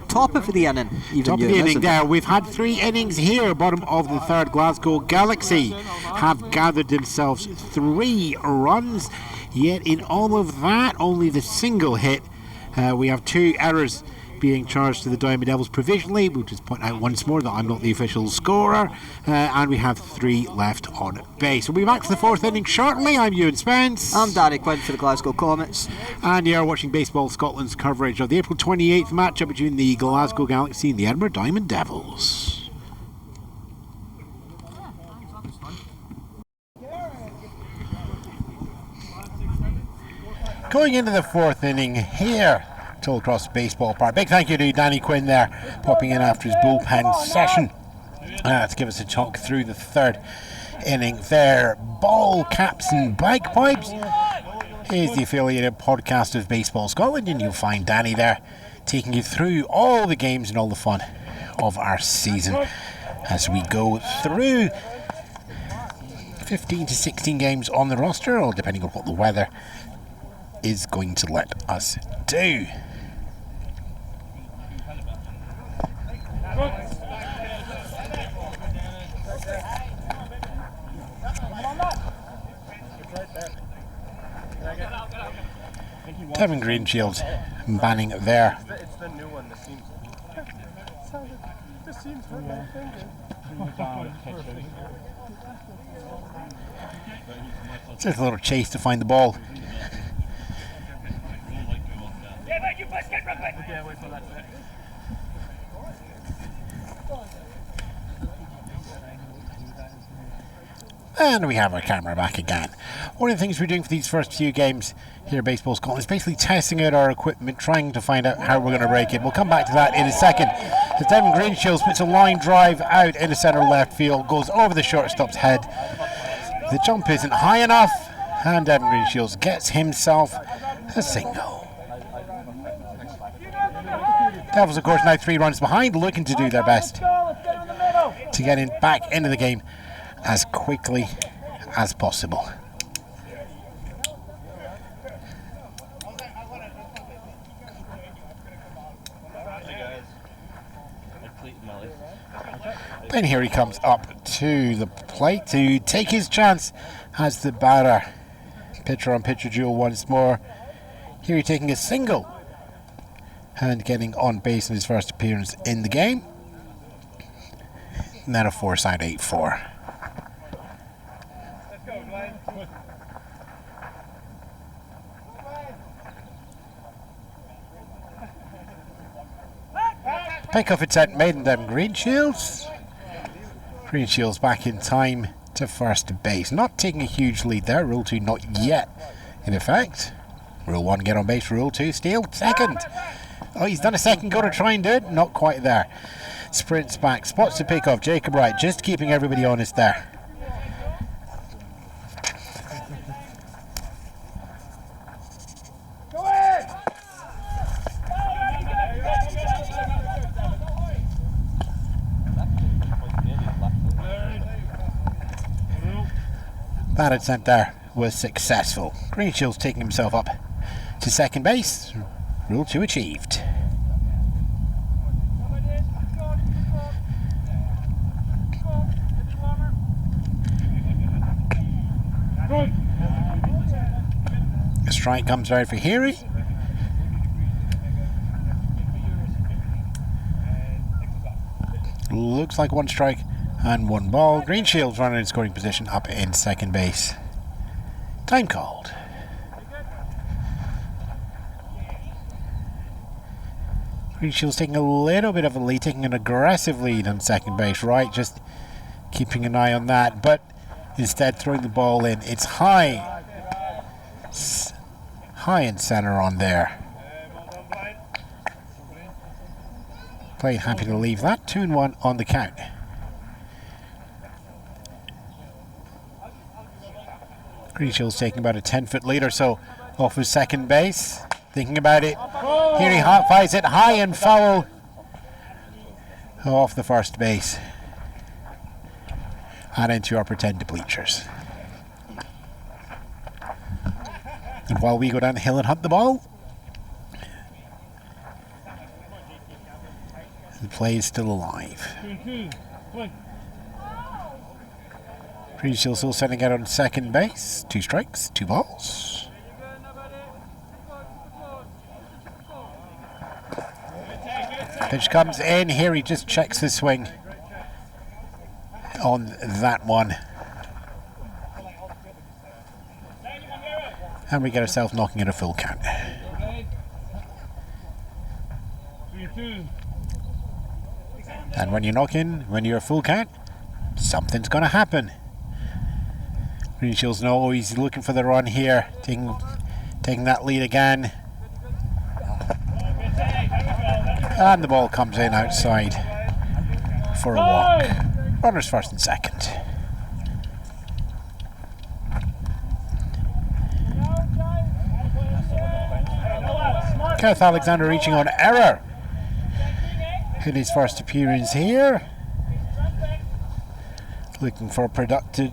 Top of the inning, even. Top of the inning there. We've had 3 innings here. Bottom of the third, Glasgow Galaxy have gathered themselves 3 runs. Yet in all of that, only the single hit. We have 2 errors being charged to the Diamond Devils provisionally. We'll just point out once more that I'm not the official scorer. And we have 3 left on base. We'll be back to the 4th inning shortly. I'm Ewan Spence. I'm Danny Quinn for the Glasgow Comets. And you're watching Baseball Scotland's coverage of the April 28th matchup between the Glasgow Galaxy and the Edinburgh Diamond Devils. Going into the 4th inning here, Tollcross Baseball Park. Big thank you to Danny Quinn there, popping in after his bullpen session to give us a talk through the 3rd inning there. Ball, Caps and Bagpipes is the affiliated podcast of Baseball Scotland, and you'll find Danny there taking you through all the games and all the fun of our season as we go through 15 to 16 games on the roster, or depending on what the weather is going to let us do. Kevin Greenshields banning there. It's the new one, the seams. The seams hurt my finger. Just a little chase to find the ball. And we have our camera back again. One of the things we're doing for these first few games here at Baseball Scotland is basically testing out our equipment, trying to find out how we're going to break it. We'll come back to that in a second. As Devin Greenshields puts a line drive out into centre left field, goes over the shortstop's head. The jump isn't high enough, and Devin Greenshields gets himself a single. Devils, of course, now 3 runs behind, looking to do their best to get back into the game as quickly as possible. Then here he comes up to the plate to take his chance as the batter. Pitcher on pitcher duel once more. Here he's taking a single and getting on base in his first appearance in the game. And then a 4-side 8-4. Pick-off attempt made in Devin Greenshields. Greenshields back in time to first base. Not taking a huge lead there. Rule 2 not yet in effect. Rule 1 get on base. Rule 2 steal. Second. Oh, he's done a second go to try and do it. Not quite there. Sprints back. Spots the pick-off. Jacob Wright just keeping everybody honest there. That attempt there was successful. Greenshields taking himself up to second base. Rule 2 achieved. A strike comes out for Heary. Looks like one strike and one ball. Greenshield's running in scoring position up in second base. Time called. Greenshield's taking a little bit of a lead, taking an aggressive lead on second base, right? Just keeping an eye on that, but instead throwing the ball in. It's high and center on there. Played happy to leave that. 2-1 on the count. Greenshield's taking about a 10-foot lead or so off his second base. Thinking about it. Here he fires it high and foul off the first base and into our pretend bleachers. And while we go down the hill and hunt the ball, the play is still alive. Greenshield's still sending out on second base. 2 strikes, 2 balls. Pitch comes in. Here he just checks the swing on that one. And we get ourselves knocking at a full count. And when you're knocking, when you're a full count, something's going to happen. Greenshield's know he's looking for the run here, taking that lead again. And the ball comes in outside for a walk. Runners first and second. Kenneth Alexander reaching on error in his first appearance here. Looking for a productive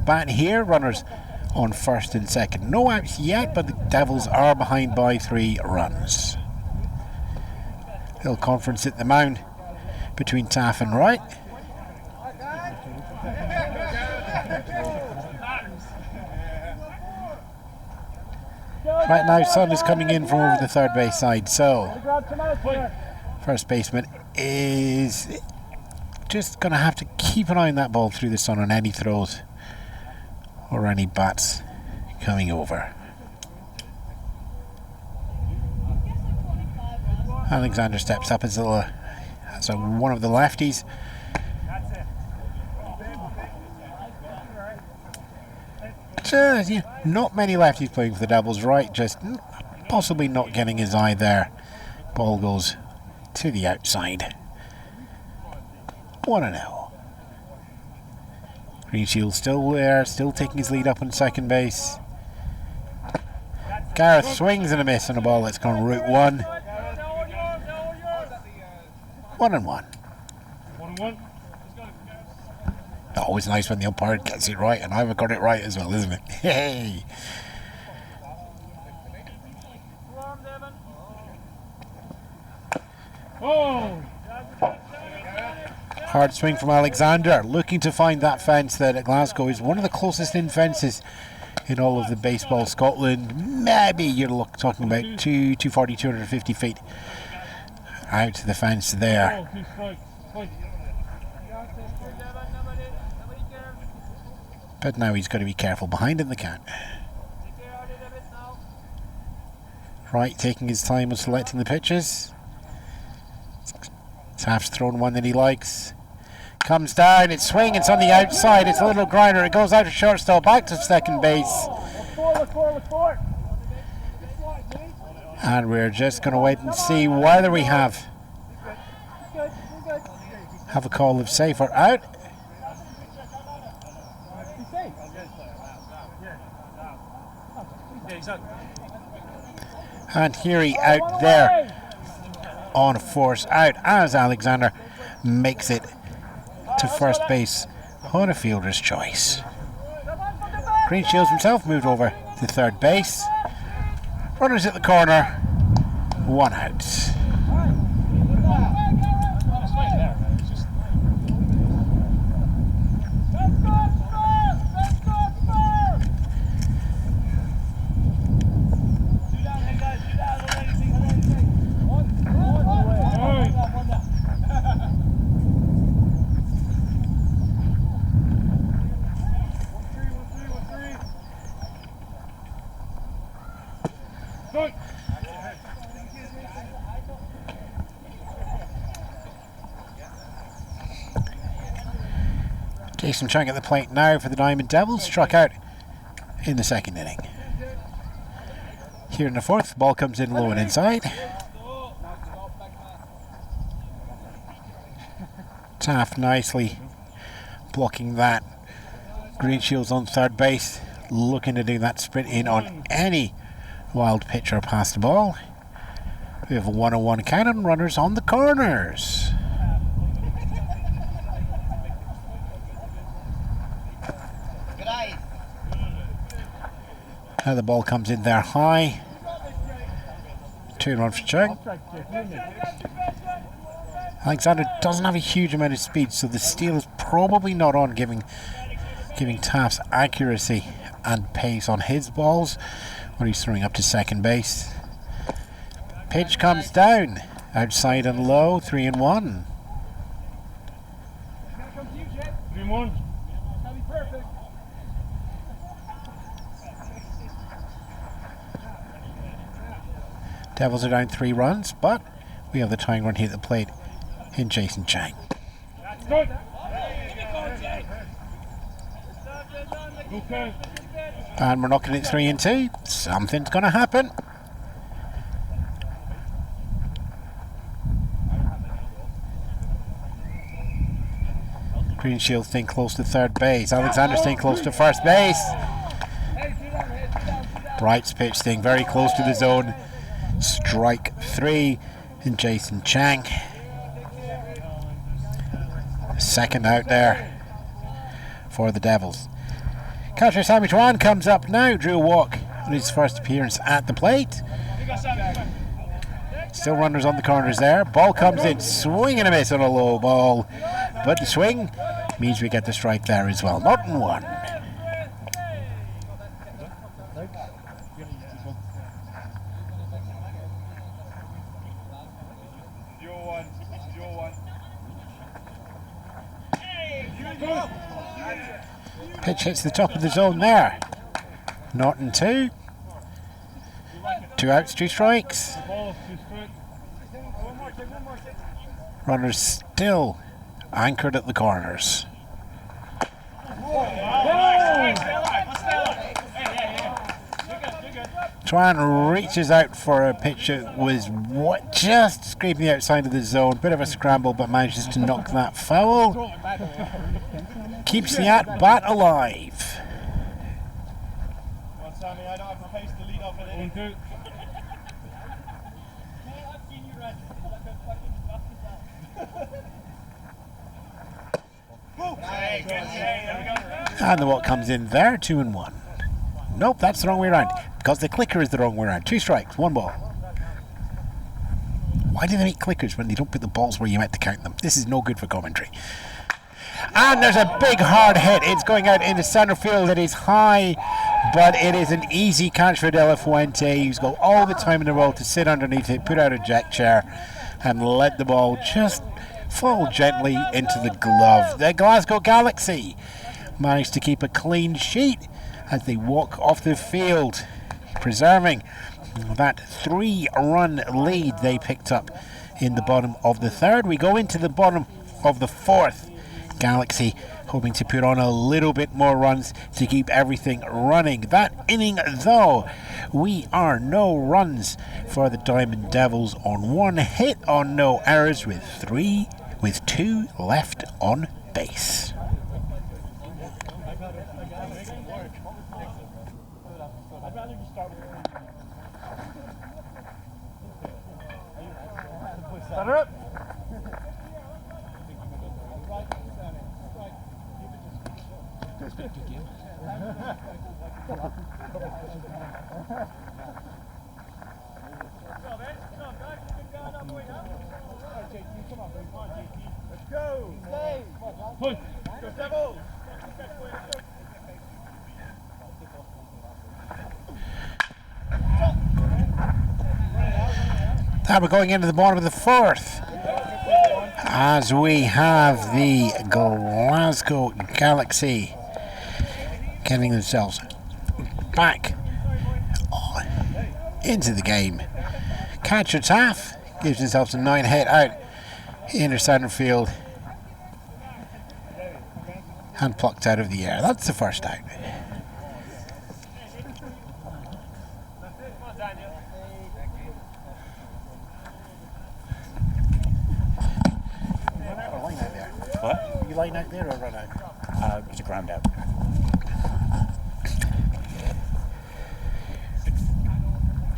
bat here. Runners on first and second. No outs yet, but the Devils are behind by 3 runs. Little conference at the mound between Taff and Wright. Right now, sun is coming in from over the third base side, so first baseman is just going to have to keep an eye on that ball through the sun on any throws or any bats coming over. Alexander steps up as one of the lefties. Not many lefties playing for the Devils, right? Just possibly not getting his eye there. Ball goes to the outside. 1-0. Greenshield still there, still taking his lead up on second base. Gareth swings and a miss on a ball that's gone route 1. 1-1. Always nice when the umpire gets it right, and I've got it right as well, isn't it? Hey! Hard swing from Alexander, looking to find that fence that at Glasgow is one of the closest in fences in all of the baseball Scotland. Maybe you're talking about 240, 250 feet out to the fence there. But now he's got to be careful behind in the count. Right, taking his time with selecting the pitches. Taft's thrown one that he likes. Comes down, it's swing, it's on the outside, it's a little grinder, it goes out to shortstop, back to second base. And we're just going to wait and see whether we have a call of safe or out. And here he out there on force out as Alexander makes it to first base on a fielder's choice. Greenshield's himself moved over to third base. Runners at the corner, 1 out. Jason Chang at the plate now for the Diamond Devils, struck out in the second inning. Here in the fourth, the ball comes in low and inside. Taft nicely blocking that. Greenshields on third base, looking to do that sprint in on any wild pitcher past the ball. We have a 1-1 count and runners on the corners. Now the ball comes in there high. 2-1 for Chung. Alexander doesn't have a huge amount of speed, so the steal is probably not on, giving Taft's accuracy and pace on his balls when he's throwing up to second base. Pitch comes down, outside and low, 3-1. 3-1. Devils are down 3 runs, but we have the tying run here at the plate in Jason Chang. Good. Okay. And we're knocking it 3-2. Something's going to happen. Greenshield staying close to third base. Alexander staying close to first base. Bright's pitch staying very close to the zone. Strike 3 in Jason Chang. Second out there for the Devils. Catcher Sammy Tuan comes up now. Drew a walk on his first appearance at the plate. Still runners on the corners there. Ball comes in, swing and a miss on a low ball. But the swing means we get the strike there as well. 0-1. Pitch hits the top of the zone there. 0-2. 2 outs, 2 strikes. Runners still anchored at the corners. Twan reaches out for a pitch that was just scraping the outside of the zone. Bit of a scramble, but manages to knock that foul. Keeps the at-bat alive. And the walk comes in there, 2-1. Nope, that's the wrong way around, because the clicker is the wrong way around. 2 strikes, 1 ball. Why do they make clickers when they don't put the balls where you meant to count them? This is no good for commentary. And there's a big hard hit. It's going out into center field. It is high, but it is an easy catch for De La Fuente. He's got all the time in the world to sit underneath it, put out a jack chair, and let the ball just fall gently into the glove. The Glasgow Galaxy managed to keep a clean sheet as they walk off the field, preserving that 3-run lead they picked up in the bottom of the third. We go into the bottom of the fourth. Galaxy hoping to put on a little bit more runs to keep everything running. That inning, though, we are no runs for the Diamond Devils on 1 hit on no errors with 2 left on base. Better up. Let's go. Push. Go Devils. Now we're going into the bottom of the fourth, as we have the Glasgow Galaxy getting themselves back into the game. Catcher Taff gives himself a 9 hit out into center field. and plucked out of the air. That's the first out. What? Are you line out there or run out? It's a ground out.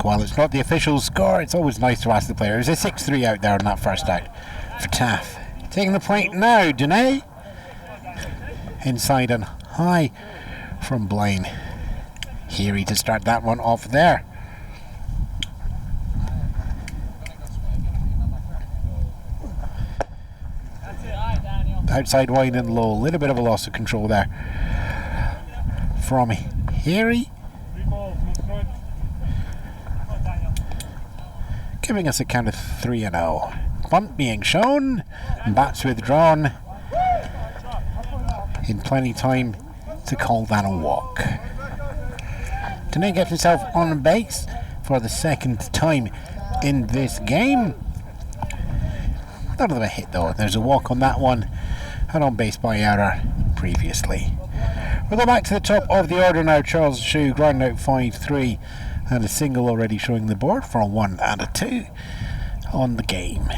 While it's not the official score, it's always nice to ask the player. There's a 6-3 out there on that first out for Taff. Taking the point now, Dene. Inside and high from Blaine. Heary to start that one off there. Outside wide and low. A little bit of a loss of control there from Heary. Giving us a count of 3-0. Bunt being shown. Bats withdrawn. In plenty time to call that a walk. Dene gets himself on base for the second time in this game. None of them a hit though. There's a walk on that one and on base by error previously. We'll go back to the top of the order now. Charles Shue ground out 5-3 and a single already showing the board for a 1 and a 2 on the game.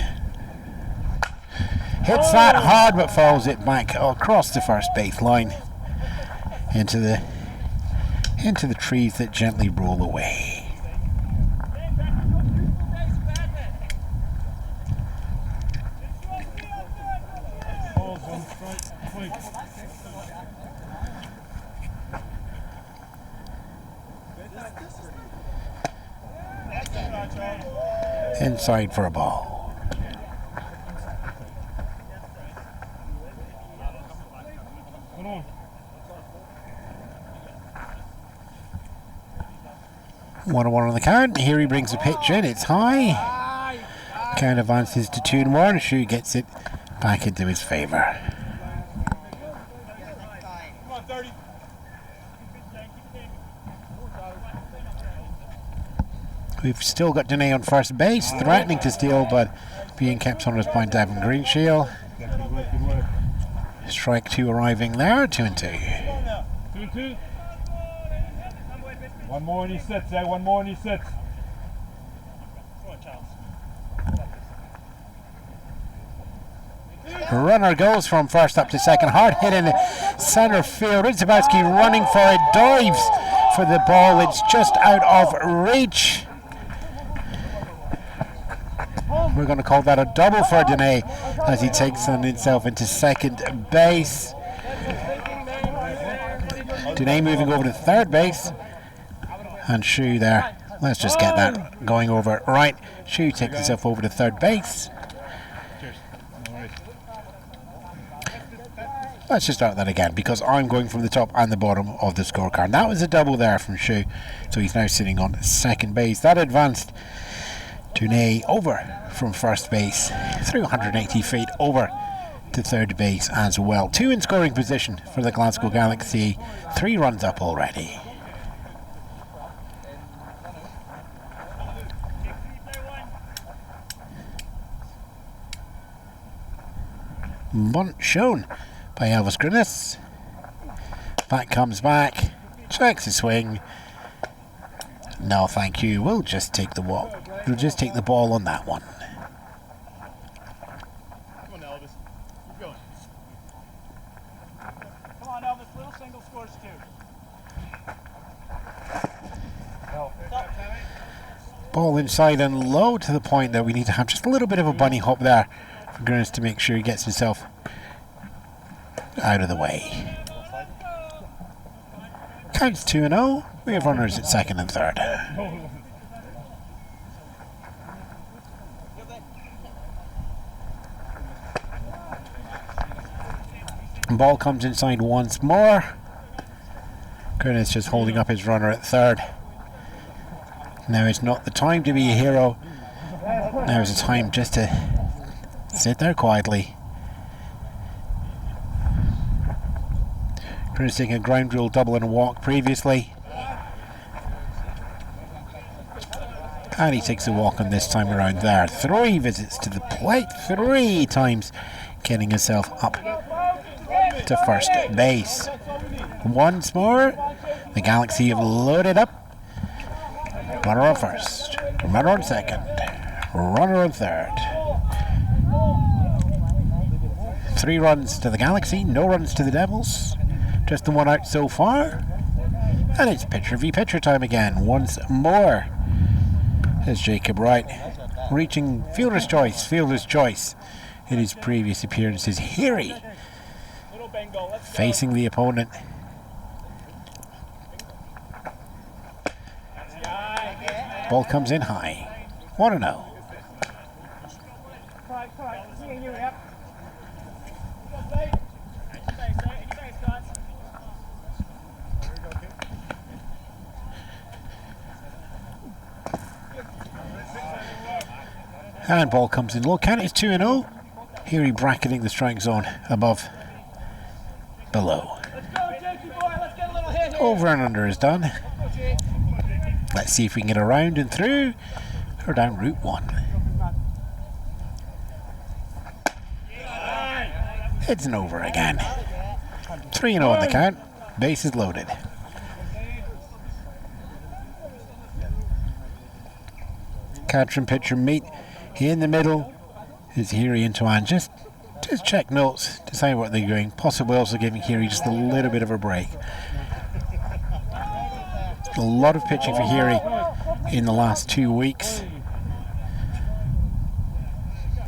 Hits that hard but follows it back across the first base line into the trees that gently roll away. Inside for a ball. One on the count. Here he brings the pitch in. It's high. Count advances to 2-1. Shue gets it back into his favour. We've still got Dene on first base, threatening to steal, but being kept on his by Devin Greenshield. Strike 2 arriving there, 2-2. 2-2. One more and he sits, one more and he sits. Runner goes from first up to second. Hard hit in the centre field. Rydzabowski running for it, dives for the ball. It's just out of reach. We're going to call that a double for Dene as he takes on himself into second base. Dene moving over to third base. And Shue there. Let's just get that going over. Right, Shue takes himself over to third base. Let's just start that again because I'm going from the top and the bottom of the scorecard. That was a double there from Shue. So he's now sitting on second base. That advanced Dene over from first base, 380 feet over to third base as well. 2 in scoring position for the Glasgow Galaxy. 3 runs up already. Bunt shown by Elvis Grinnis. Back comes back, checks the swing. No, thank you. We'll just take the walk. We'll just take the ball on that one. Come on, Elvis. Keep going. Come on, Elvis. Little single scores 2. Ball inside and low to the point that we need to have just a little bit of a bunny hop there for Grinnis to make sure he gets himself out of the way. Counts 2-0. We have runners at second and third. Ball comes inside once more. Grinnis just holding up his runner at third. Now is not the time to be a hero. Now is the time just to sit there quietly. Grinnis taking a ground rule double and a walk previously. And he takes a walk on this time around there. 3 visits to the plate, 3 times getting himself up to first base. Once more, the Galaxy have loaded up. Runner on first, runner on second, runner on third. 3 runs to the Galaxy, no runs to the Devils. Just the one out so far. And it's pitcher v pitcher time again. Once more is Jacob Wright reaching fielder's choice in his previous appearances. Heary facing the opponent. Ball comes in high. 1-0. And ball comes in low. Count is 2-0. Heary bracketing the strike zone above, below. Over and under is done. Let's see if we can get around and through or down Route 1. It's an over again. 3-0 on the count. Bases loaded. Catcher and pitcher meet. In the middle is Heary and Tuan. Just check notes, decide what they're doing. Possibly also giving Heary just a little bit of a break. A lot of pitching for Heary in the last 2 weeks.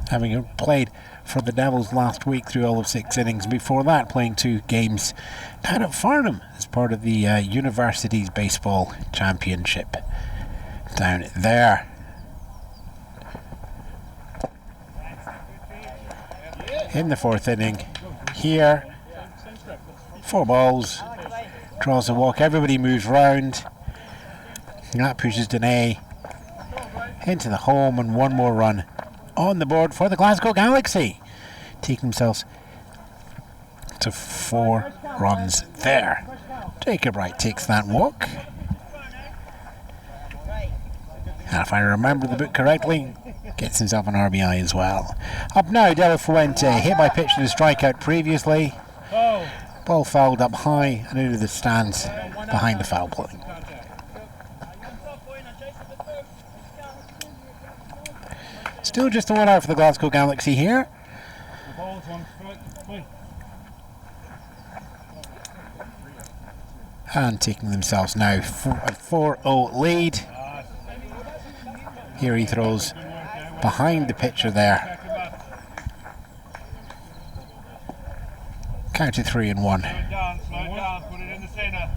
Having played for the Devils last week through all of 6 innings. Before that, playing 2 games down at Farnham as part of the Universities Baseball Championship down there. In the 4th inning, here, 4 balls, draws a walk, everybody moves round, and that pushes Dene into the home, and 1 more run on the board for the Glasgow Galaxy, taking themselves to 4 runs there. Jacob Wright takes that walk, and if I remember the book correctly, gets himself an RBI as well. Up now, De La Fuente, hit by pitch and a strikeout previously. Ball fouled up high and into the stands behind the foul play. Still just a 1 out for the Glasgow Galaxy here. And taking themselves now a 4-0 lead. Here he throws behind the pitcher there. Count to 3-1. Slow down, put it in the centre.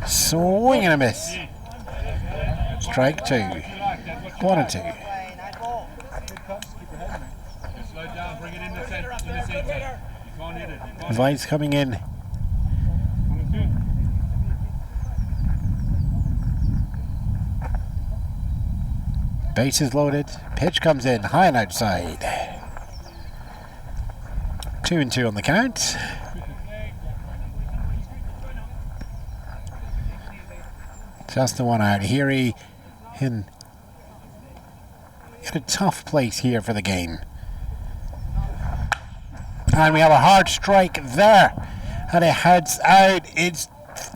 Swing and a miss. Strike 2. 1-2. Slow down, bring it in the centre. You can't hit it. Vice coming in. Bases loaded. Pitch comes in high and outside. 2-2 on the count. Just the 1 out. Heary in a tough place here for the game. And we have a hard strike there. And it heads out. It's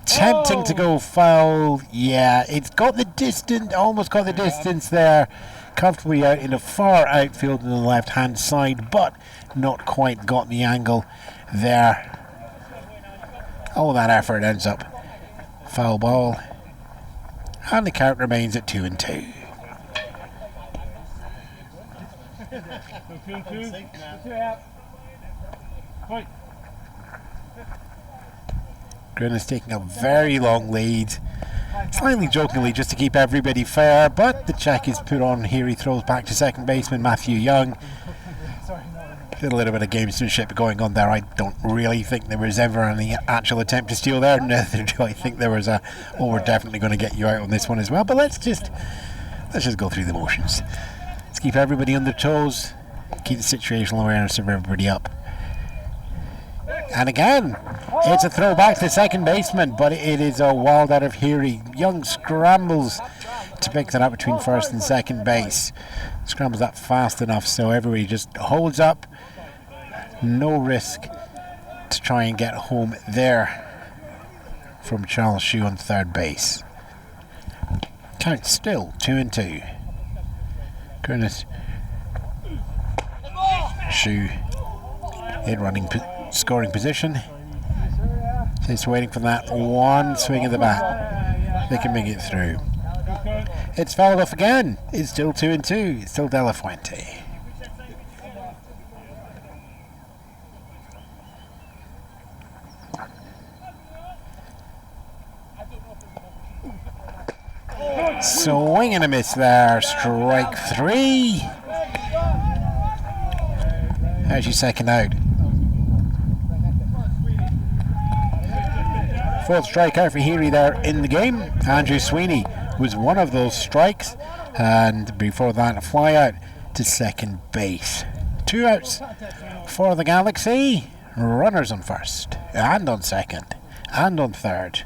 tempting to go foul. Yeah, it's got the distance, almost got the distance there. Comfortably out in the far outfield on the left hand side, but not quite got the angle there. All that effort ends up foul ball. And the count remains at 2-2. Grin is taking a very long lead, slightly jokingly just to keep everybody fair, but the check is put on here. He throws back to second baseman Matthew Young. A little bit of gamesmanship going on there. I don't really think there was ever any actual attempt to steal there, neither do I think there was a, oh, we're definitely going to get you out on this one as well. But let's just go through the motions. Let's keep everybody on their toes, keep the situational awareness of everybody up. And again, it's a throw back to the second baseman, but it is a wild out of Heary. Young scrambles to pick that up between first and second base. Scrambles that fast enough so everybody just holds up. No risk to try and get home there from Charles Shue on third base. Count still 2-2. Curtis Shue in running scoring position. Just waiting for that one swing of the bat. They can make it through. It's fouled off again. It's still 2-2. It's still De La Fuente. Swing and a miss there. Strike 3. How's your second out? Fourth strikeout for Heary there in the game. Andrew Sweeney was one of those strikes, and before that a fly out to second base. 2 outs for the Galaxy. Runners on first and on second and on third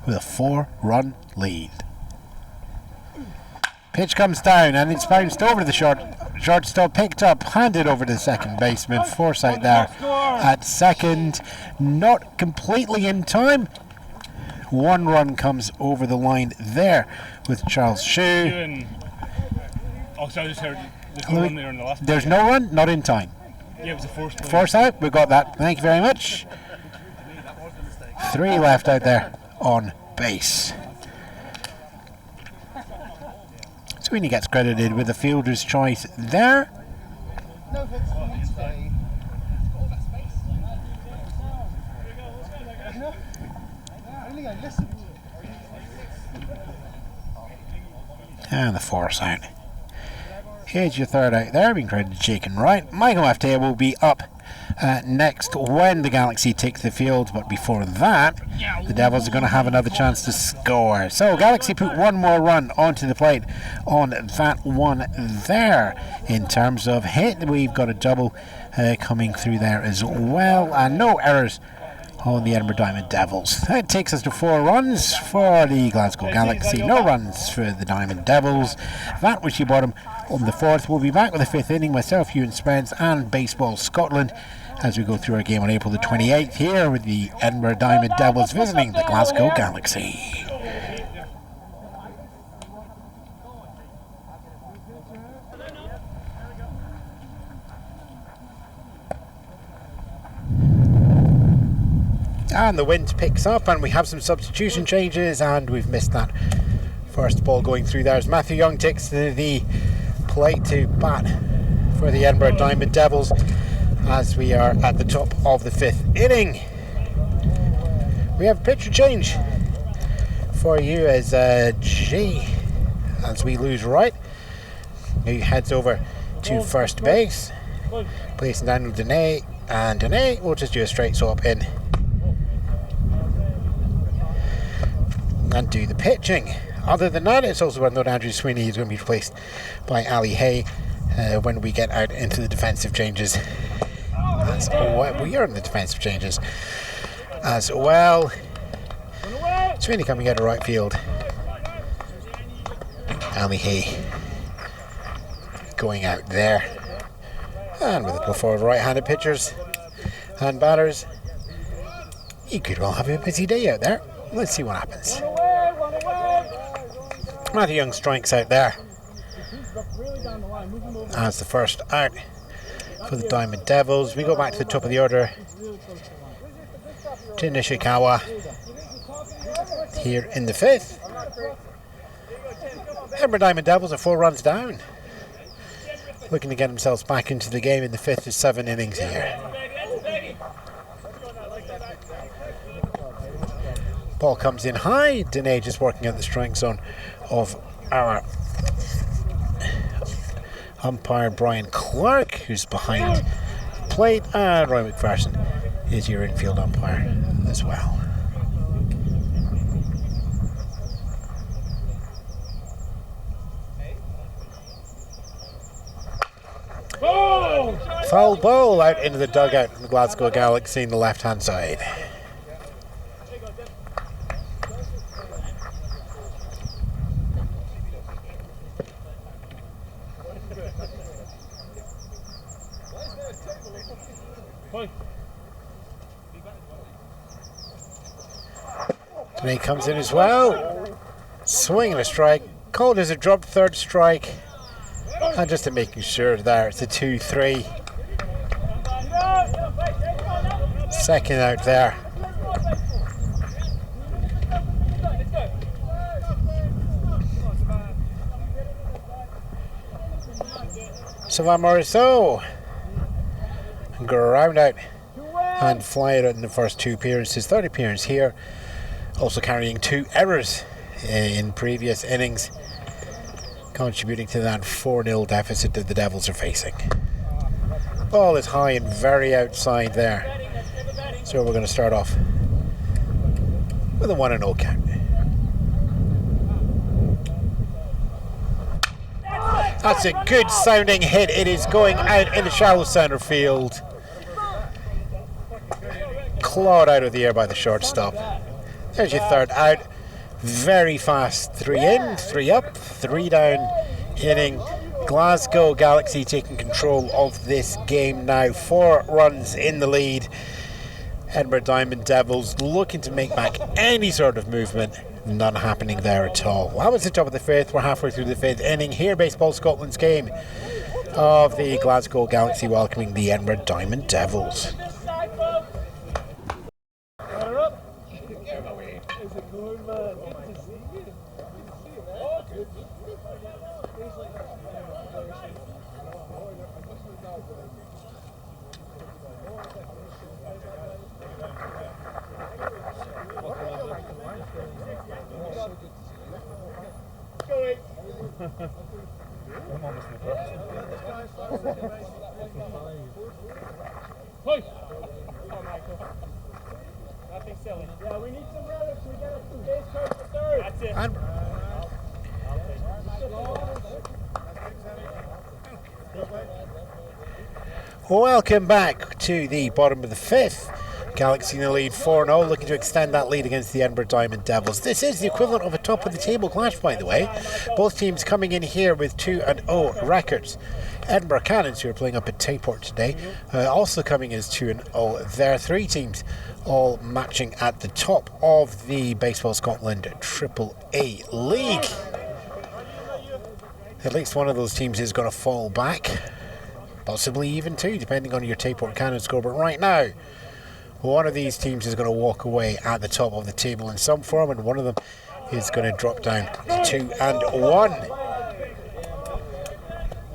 with a 4-run lead. Pitch comes down and it's bounced over to the shortstop, picked up, handed over to the second baseman. Force out there at second, not completely in time. 1 run comes over the line there with Charles Shue. Oh, so I just heard there's no run there in the last. There's no run, not in time. Yeah, it was a force play. Force out, we've got that. Thank you very much. 3 left out there on base. Sweeney gets credited with the fielder's choice there. And the force out. Here's your third out there, being credited to Jake and Wright. Michael Aftea will be up next when the Galaxy take the field, but before that, the Devils are going to have another chance to score. So Galaxy put 1 more run onto the plate on that one there. In terms of hit, we've got a double coming through there as well, and no errors on the Edinburgh Diamond Devils. That takes us to 4 runs for the Glasgow Galaxy, no runs for the Diamond Devils. That was your bottom on the 4th. We'll be back with the 5th inning, myself, Ewan Spence, and Baseball Scotland as we go through our game on April the 28th here with the Edinburgh Diamond Devils visiting the Glasgow Galaxy. And the wind picks up and we have some substitution changes, and we've missed that first ball going through there as Matthew Young takes to the plate to bat for the Edinburgh Diamond Devils as we are at the top of the 5th inning. We have a pitcher change for you as G, as we lose Wright, who heads over to first base, placing Daniel Dene, and Dene will just do a straight swap in and do the pitching. Other than that, it's also well known Andrew Sweeney is going to be replaced by Ali Hay when we get out into the defensive changes. We are in the defensive changes as well. Sweeney coming out of right field. Ali Hay going out there. And with the forward right-handed pitchers and batters, you could well have a busy day out there. Let's see what happens. Matthew Young strikes out there as the first out for the Diamond Devils. We go back to the top of the order to Nishikawa here in the 5th. Edinburgh Diamond Devils are 4 runs down, looking to get themselves back into the game in the 5th of 7 innings here. Ball comes in high. Dene just working out the strike zone of our umpire Brian Clark, who's behind the plate, and Roy McPherson is your infield umpire as well. Foul ball out into the dugout from the Glasgow Galaxy in the left-hand side. And he comes in as well. Swing and a strike. Called as a dropped third strike. And just to making sure there, it's a 2-3. Second out there. Sylvain Morisseau. Ground out and fly it out in the first 2 appearances. Third appearance here. Also carrying 2 errors in previous innings, contributing to that 4-0 deficit that the Devils are facing. Ball is high and very outside there. So we're going to start off with a 1-0 count. That's a good sounding hit. It is going out in the shallow centre field. Clawed out of the air by the shortstop. There's your third out. Very fast. 3 in, 3 up, 3 down inning. Glasgow Galaxy taking control of this game now. 4 runs in the lead. Edinburgh Diamond Devils looking to make back any sort of movement. None happening there at all. Well, that was the top of the 5th. We're halfway through the 5th inning here. Baseball Scotland's game of the Glasgow Galaxy welcoming the Edinburgh Diamond Devils. Welcome back to the bottom of the 5th. Galaxy in the lead 4-0, looking to extend that lead against the Edinburgh Diamond Devils. This is the equivalent of a top of the table clash, by the way. Both teams coming in here with 2-0 records. Edinburgh Cannons, who are playing up at Tayport today, also coming in as 2-0. There are 3 teams all matching at the top of the Baseball Scotland AAA League. At least one of those teams is going to fall back. Possibly even 2, depending on your Tayport Cannon score. But right now, one of these teams is going to walk away at the top of the table in some form, and one of them is going to drop down to 2-1.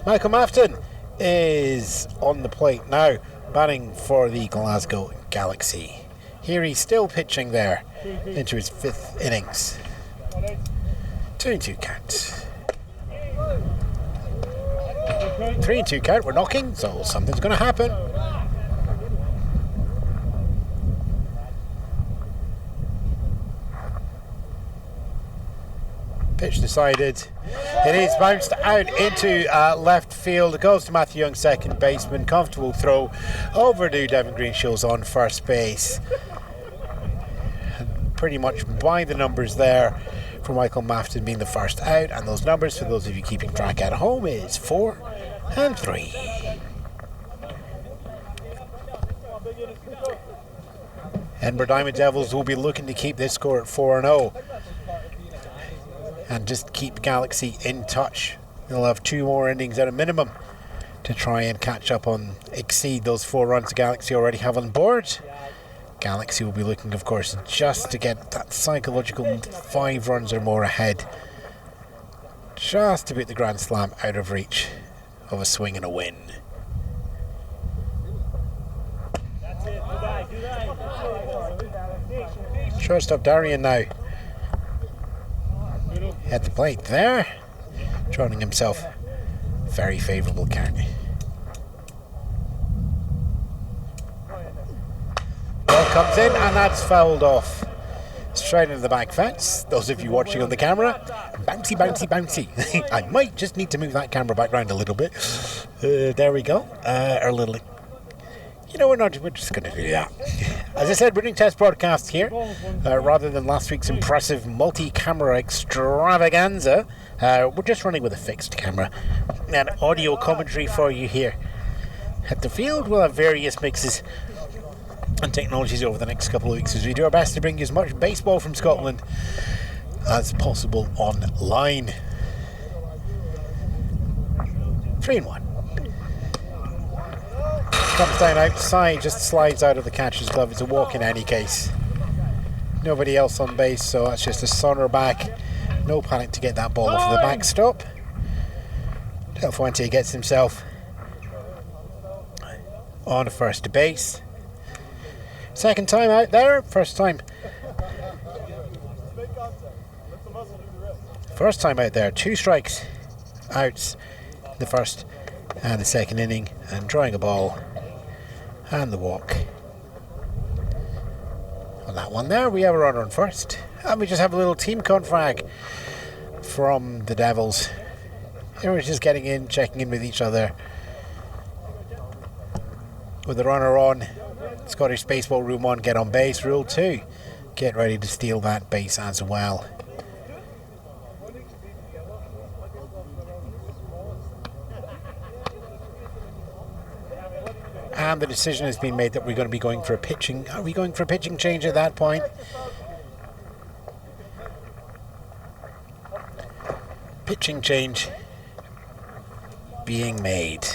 Michael Mafton is on the plate now, batting for the Glasgow Galaxy. Here he's still pitching there into his 5th innings. 2-2 count. 3-2 count, we're knocking, so something's going to happen. Pitch decided. It is bounced out into left field. It goes to Matthew Young, second baseman. Comfortable throw over to Devin Greenshields on first base. And pretty much by the numbers there for Michael Mafton being the first out. And those numbers, for those of you keeping track at home, is 4 and 3. Edinburgh Diamond Devils will be looking to keep this score at 4-0. And just keep Galaxy in touch. They'll have 2 more innings at a minimum to try and catch up on, exceed those 4 runs the Galaxy already have on board. Galaxy will be looking, of course, just to get that psychological 5 runs or more ahead. Just to beat the Grand Slam out of reach of a swing and a win. Shortstop Darian now at the plate there, drawing himself very favourable count. Ball comes in and that's fouled off. Straight into the back fence. Those of you watching on the camera, bouncy, bouncy, bouncy. I might just need to move that camera back round a little bit. There we go. Our little... You know, we're just going to do that. As I said, we're doing test broadcasts here. Rather than last week's impressive multi-camera extravaganza, we're just running with a fixed camera. And audio commentary for you here. At the field, we'll have various mixes and technologies over the next couple of weeks as we do our best to bring you as much baseball from Scotland as possible online. 3-1. Comes down outside, just slides out of the catcher's glove. It's a walk in any case. Nobody else on base, so that's just a saunter back. No panic to get that ball off the backstop. Del Fuente gets himself on first base. Second time out there, first time out there. 2 strikes outs the first and the second inning, and drawing a ball and the walk. On that one there, we have a runner on first, and we just have a little team confrag from the Devils. Everyone's just getting in, checking in with each other. With the runner on, Scottish Baseball Rule 1, get on base. Rule 2, get ready to steal that base as well. And the decision has been made that we're going to be going for a pitching. Are we going for a pitching change at that point? Pitching change being made.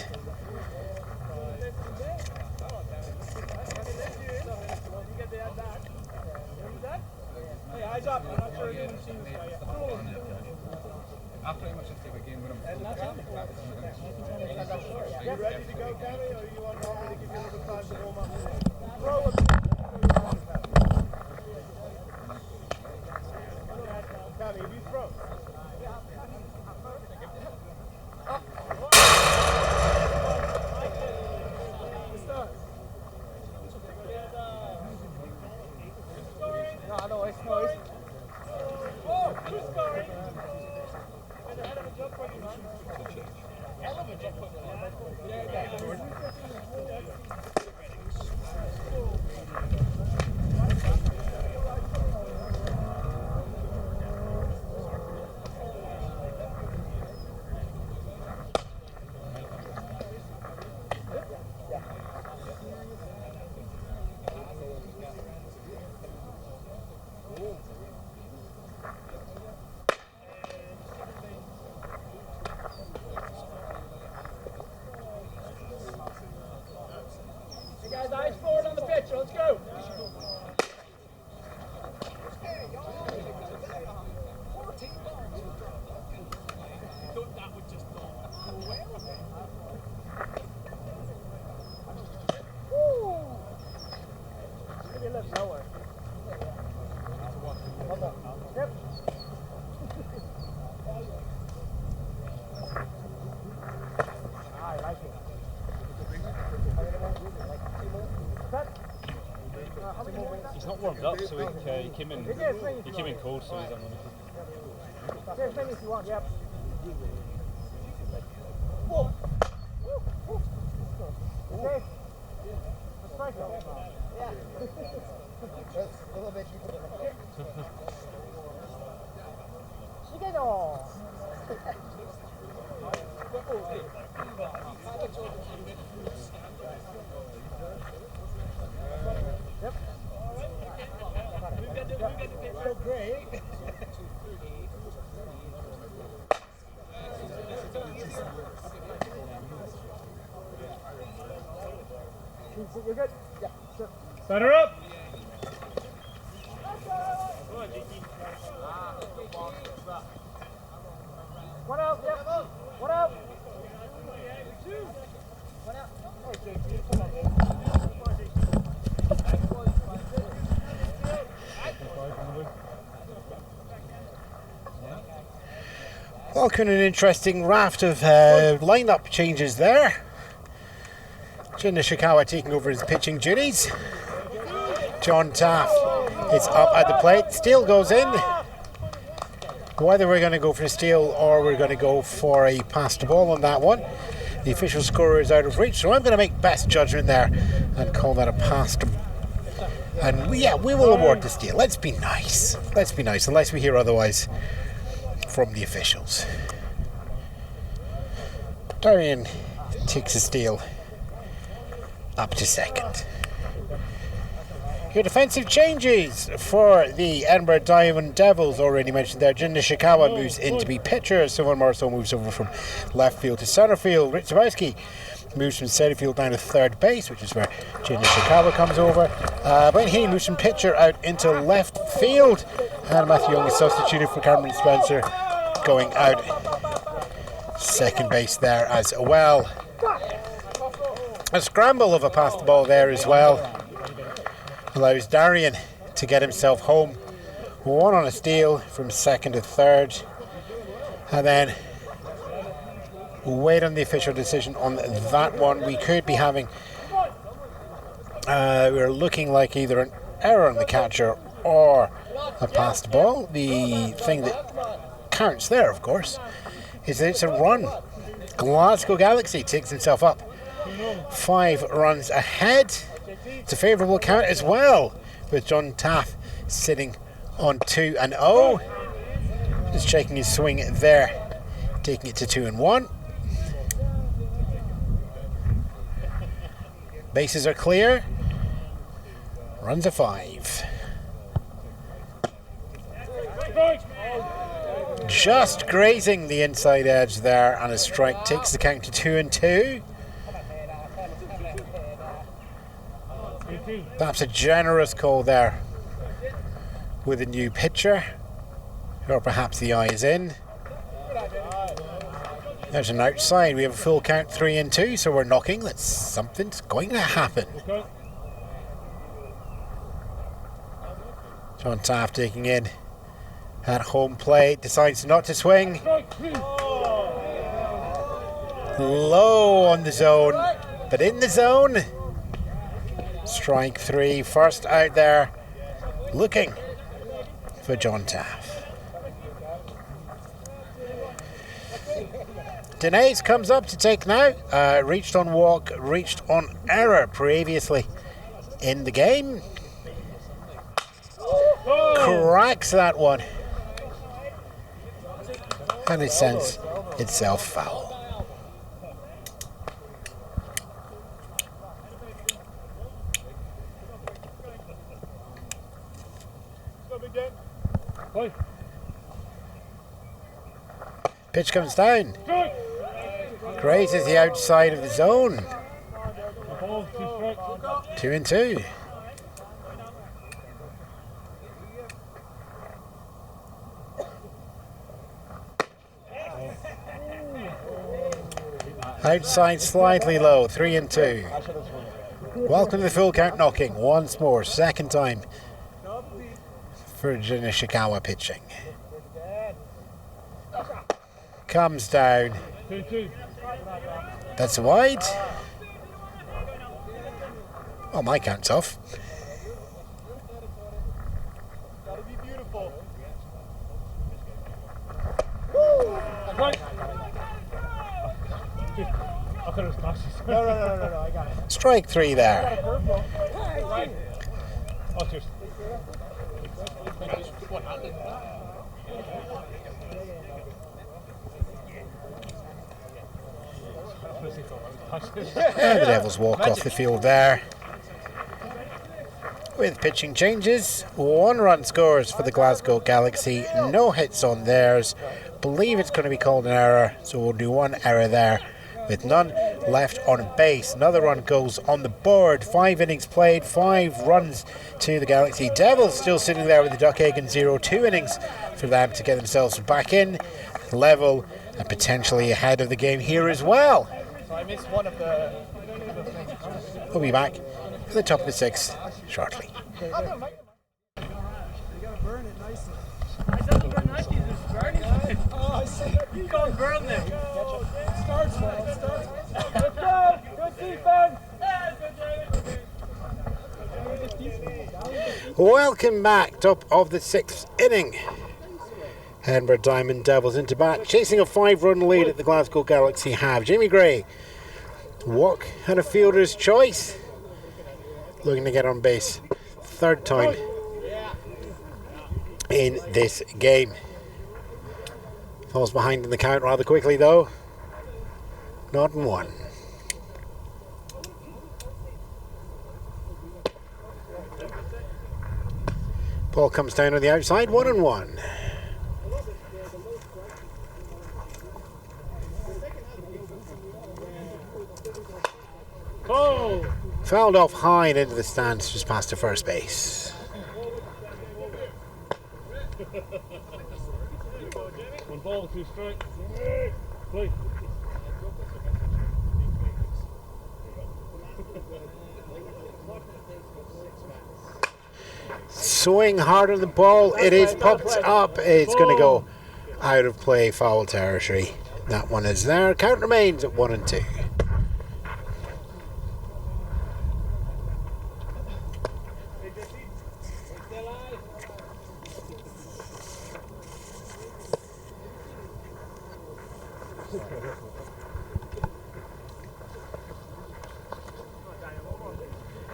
He's not warmed up, so he came in cold, so he's unlimited. There's many if you want, yep. Okay. Let's strike it. Yeah. Just a little bit. Shigeno! Yep. So great. You're good? Yeah, sure. Batter up! One out, yep. One out. One out. Oh, JT, come on, man. Welcome to an interesting raft of lineup changes there. Jin Nishikawa taking over his pitching duties. John Taft It's up at the plate. Steal goes in. Whether we're going to go for a steal or we're going to go for a pass the ball on that one, the official scorer is out of reach. So I'm going to make best judgment there and call that a pass to. And yeah, we will award the steal. Let's be nice. Let's be nice, unless we hear otherwise from the officials. Darian takes a steal up to second. Your defensive changes for the Edinburgh Diamond Devils, already mentioned there. Jin Nishikawa moves in to be pitcher. Sylvan Marceau moves over from left field to centre field. Rich Zabowski moves from centre field down to third base, which is where Jin Nishikawa comes over. Ben Heaney moves from pitcher out into left field. And Matthew Young is substituted for Cameron Spencer, going out second base there as well. A scramble of a pass the ball there as well allows Darian to get himself home. One on a steal from second to third, and then wait on the official decision on that one. We could be having we're looking like either an error on the catcher or a passed ball. The thing that counts there, of course, is that it's a run. Glasgow Galaxy takes himself up 5 runs ahead. It's a favourable count as well, with John Taff sitting on 2-0. Just checking his swing there, taking it to 2-1. Bases are clear. Runs a 5. Just grazing the inside edge there, and a strike takes the count to 2-2. Perhaps a generous call there with a new pitcher, or perhaps the eye is in. There's an outside. We have a full count 3-2, so we're knocking. Something's going to happen. John Taft taking in at home plate, decides not to swing. Low on the zone, but in the zone. Strike 3, first out there, looking for John Taff. Danaes comes up to take now. Reached on walk, reached on error previously in the game. Cracks that one. And it sends itself foul. Pitch comes down. Grazes the outside of the zone. 2-2. Outside slightly low, 3-2. Welcome to the full count knocking once more, second time for Nishikawa pitching. Comes down. That's wide. Oh, my count's off. No, I got it. Strike 3 there. And the Devils walk off the field there. With pitching changes, 1 run scores for the Glasgow Galaxy, no hits on theirs. Believe it's going to be called an error, so we'll do 1 error there with none left on base. Another run goes on the board. 5 innings played, 5 runs to the Galaxy. Devils still sitting there with the Duck Egg and 0-2 innings for them to get themselves back in, level, and potentially ahead of the game here as well. So I missed one of the... We'll be back at the top of the 6th shortly. You gotta burn it nicely. I don't burn nicely, it's burning. Oh, I see. You don't burn them. It starts well, it starts well. Let's go! Good defense! Welcome back, top of the 6th inning. Edinburgh Diamond Devils into bat, chasing a 5-run lead at the Glasgow Galaxy have. Jamie Gray, walk and a fielder's choice. Looking to get on base, 3rd time in this game. Falls behind in the count rather quickly though. Not in 1. Ball comes down on the outside, 1-1. Oh! Fouled off high and into the stands just past the first base. One ball, 2 strikes. Play. Swing hard on the ball. It is popped up. It's going to go out of play, foul territory. That one is there. Count remains at 1-2.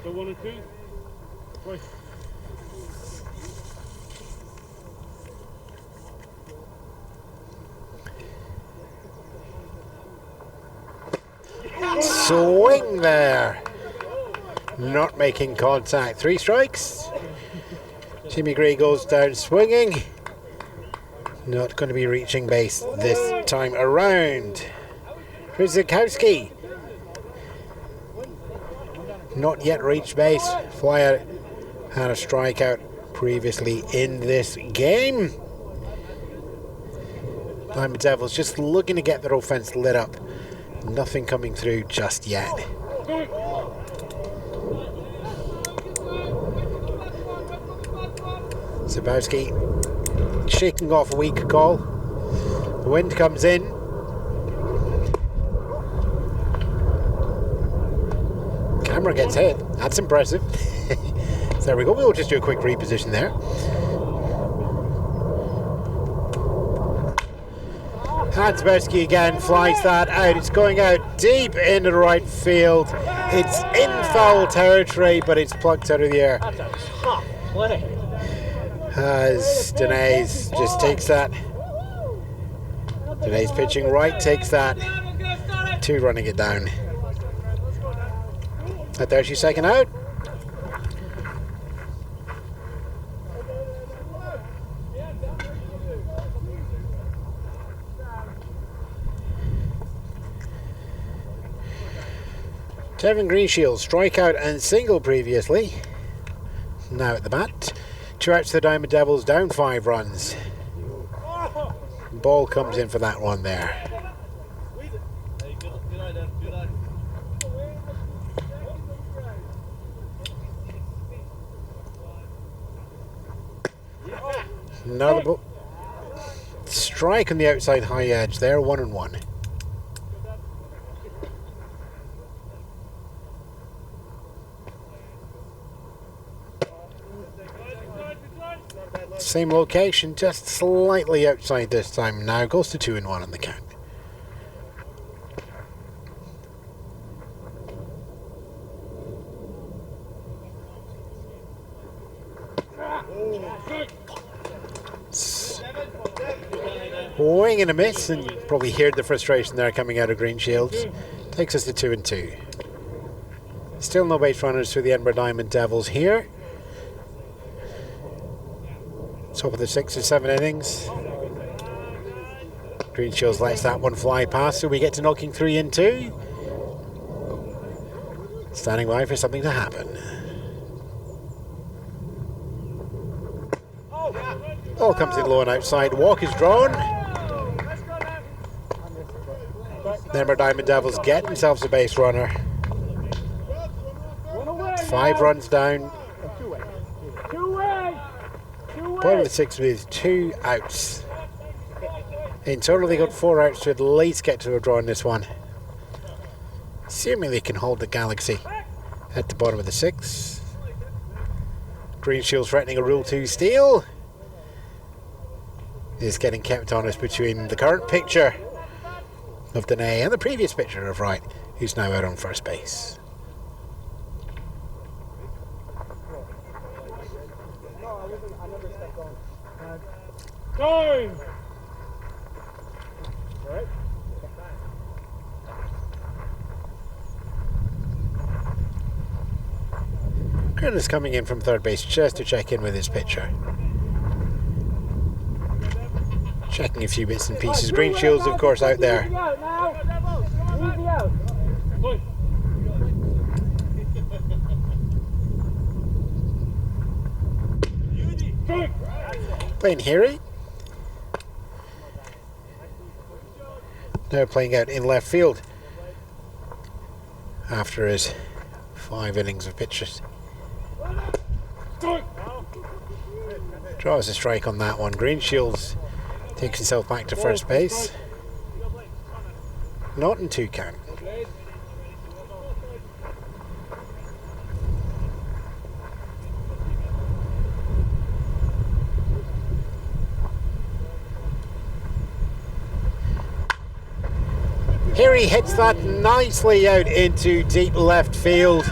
So 1 and 2. Play. Swing there. Not making contact. 3 strikes. Jimmy Gray goes down swinging. Not going to be reaching base this time around. Rizikowski. Not yet reached base. Flyer had a strikeout previously in this game. Diamond Devils just looking to get their offense lit up. Nothing coming through just yet. Zabowski shaking off a weak call. The wind comes in. Camera gets hit. That's impressive. So there we go. We'll just do a quick reposition there. Hansberski again flies that out. It's going out deep into the right field. It's in foul territory, but it's plucked out of the air. That's a top play. As Denays just takes that. Denays pitching right, takes that. 2 running it down. And there's your second out. Kevin Greenshield, strikeout and single previously. Now at the bat. 2 outs to the Diamond Devils, down 5 runs. Ball comes in for that one there. Another ball. Strike on the outside high edge there, 1-1. Same location, just slightly outside this time. Now goes to 2-1 on the count. Swing and a miss, and you probably heard the frustration there coming out of Greenshields. Takes us to 2-2. Still no base runners for the Edinburgh Diamond Devils here. Top of the 6 or 7 innings. Greenshields lets that one fly past, so we get to knocking 3 and 2. Standing by for something to happen. Ball comes in low and outside. Walk is drawn. The Edinburgh Diamond Devils get themselves a base runner. 5 runs down. Bottom of the 6 with 2 outs. In total, they got 4 outs to at least get to a draw in this one. Assuming they can hold the Galaxy at the bottom of the 6. Green Shields threatening a Rule 2 steal. Is getting kept honest between the current picture of Dene and the previous picture of Wright, who's now out on first base. Time! Curtis coming in from third base just to check in with his pitcher. Checking a few bits and pieces. Green Shields, of course, out there. Playing Harry. Now playing out in left field after his 5 innings of pitches. Draws a strike on that one. Green Shields takes himself back to first base. Not in 2 count. Here he hits that nicely out into deep left field,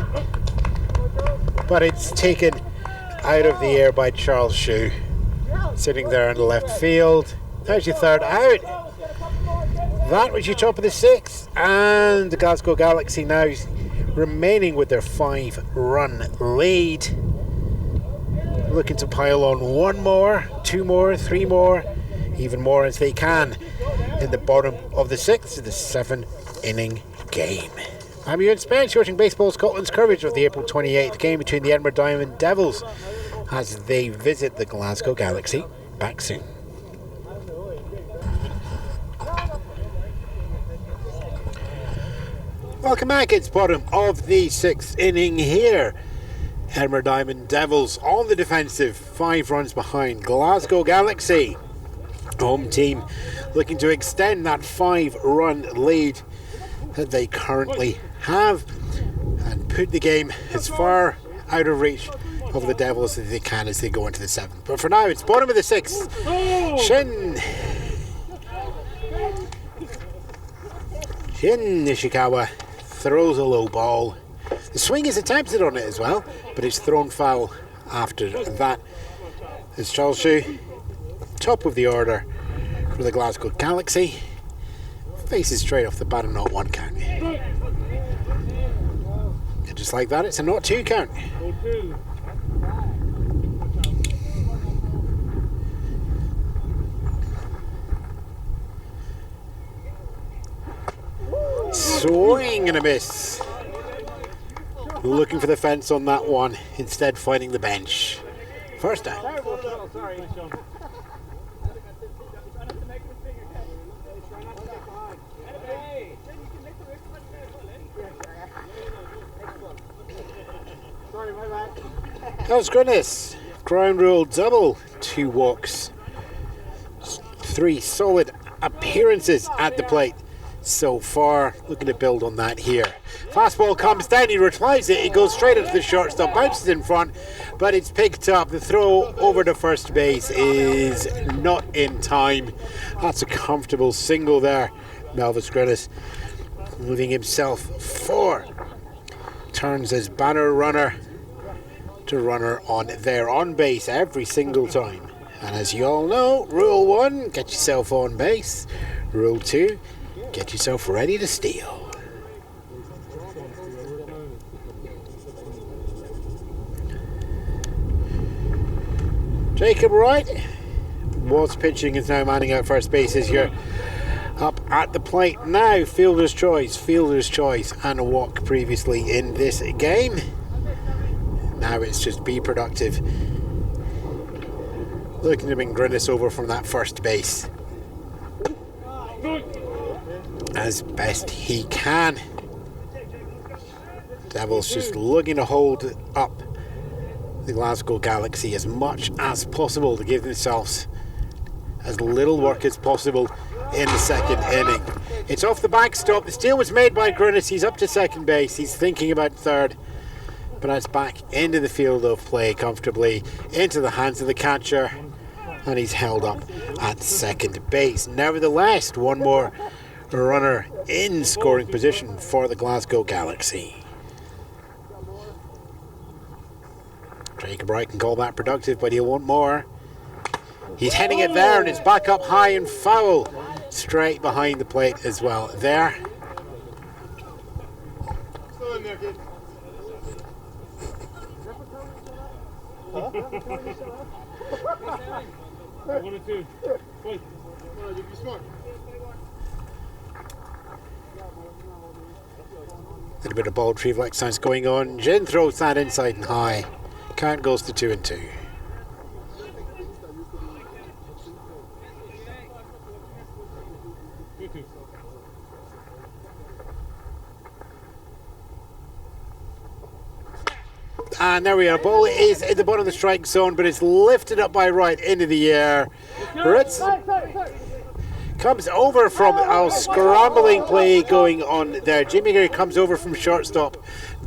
but it's taken out of the air by Charles Shue, sitting there in the left field. There's your third out. That was your top of the 6th, and the Glasgow Galaxy now remaining with their 5-run lead, looking to pile on 1 more, 2 more, 3 more, even more as they can in the bottom of the 6th of the 7-inning game. I'm Ewan Spence, watching Baseball Scotland's coverage of the April 28th game between the Edinburgh Diamond Devils as they visit the Glasgow Galaxy. Back soon. Welcome back. It's bottom of the 6th inning here. Edinburgh Diamond Devils on the defensive, 5 runs behind Glasgow Galaxy. Home team looking to extend that 5-run lead that they currently have and put the game as far out of reach of the Devils as they can as they go into the 7th. But for now, it's bottom of the 6th. Shin Nishikawa throws a low ball. The swing is attempted on it as well, but it's thrown foul after that. It's Charles Shue, top of the order for the Glasgow Galaxy. Faces straight off the bat and not 1 count. And just like that, it's a not 2 count. Swing and a miss. Looking for the fence on that one, instead finding the bench. First down. How's Grinnis? Ground rule double, 2 walks, 3 solid appearances at the plate so far. Looking to build on that here. Fastball comes down, he replies it, he goes straight into the shortstop, bounces in front, but it's picked up. The throw over to first base is not in time. That's a comfortable single there. Melvis Grinnis moving himself 4. Turns his banner runner to runner on there on base every single time. And as you all know, rule 1, get yourself on base. Rule 2, get yourself ready to steal. Jacob Wright was pitching, is now manning out first base as you're up at the plate now. Fielder's choice, and a walk previously in this game. Now it's just be productive. Looking to bring Grinnis over from that first base as best he can. Devils just looking to hold up the Glasgow Galaxy as much as possible to give themselves as little work as possible in the 2nd inning. It's off the backstop. The steal was made by Grinnis. He's up to second base. He's thinking about third. but that's back into the field of play comfortably into the hands of the catcher, and he's held up at second base. Nevertheless, one more runner in scoring position for the Glasgow Galaxy. Jacob Wright can call that productive, but he'll want more. He's heading it there, and it's back up high and foul straight behind the plate as well there. Still in there, kid. Huh? 1 or 2. Wait. No, you be smart. A little bit of ball retrieval exercise going on. Jin throws that inside and high. Count goes to 2 and 2. And there we are. Ball is in the bottom of the strike zone, but it's lifted up by Wright into the air. Ritz comes over from a scrambling play going on there. Jimmy Gary comes over from shortstop,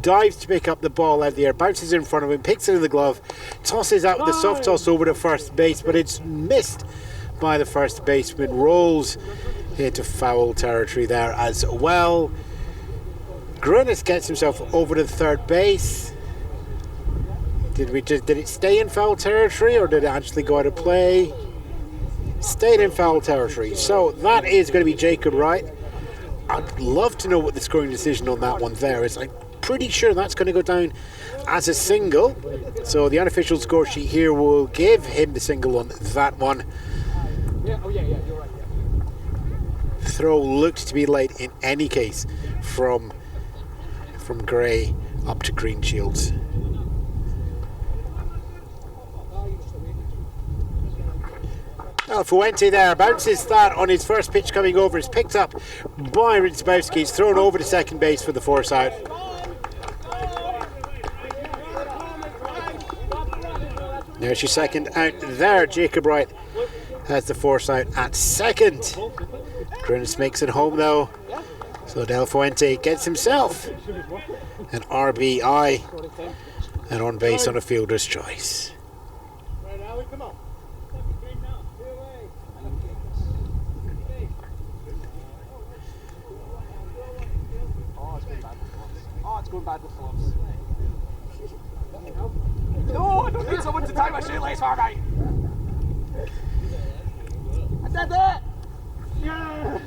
dives to pick up the ball out of the air, bounces in front of him, picks it in the glove, tosses out with a soft toss over to first base, but it's missed by the first baseman. Rolls into foul territory there as well. Grunis gets himself over to third base. Did it stay in foul territory, or did it actually go out of play? Stayed in foul territory. So that is going to be Jacob Wright. I'd love to know what the scoring decision on that one there is. I'm pretty sure that's going to go down as a single. So the unofficial score sheet here will give him the single on that one. Yeah, oh yeah, you're right. Yeah. Throw looked to be late in any case from Gray up to Greenshields. Well, Fuente there bounces that on his first pitch coming over. It's picked up by Ritzbowski. It's thrown over to second base for the force out. There's your second out there. Jacob Wright has the force out at second. Grunis makes it home though. So Del Fuente gets himself an RBI and on base on a fielder's choice. It's going bad with gloves. No, I don't need someone to tie my shoelace for me. I did it! Yeah!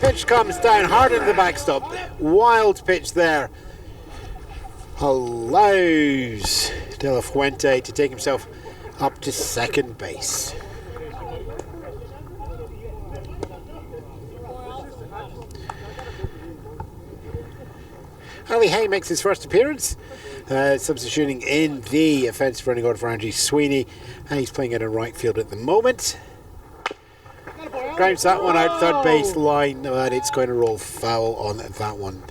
Pitch comes down hard into the backstop. Wild pitch there. Allows De La Fuente to take himself up to second base. Ali Hay makes his first appearance, substituting in the offensive running order for Angie Sweeney, and he's playing out in right field at the moment. Grounds that one out third base line, and it's going to roll foul on that one.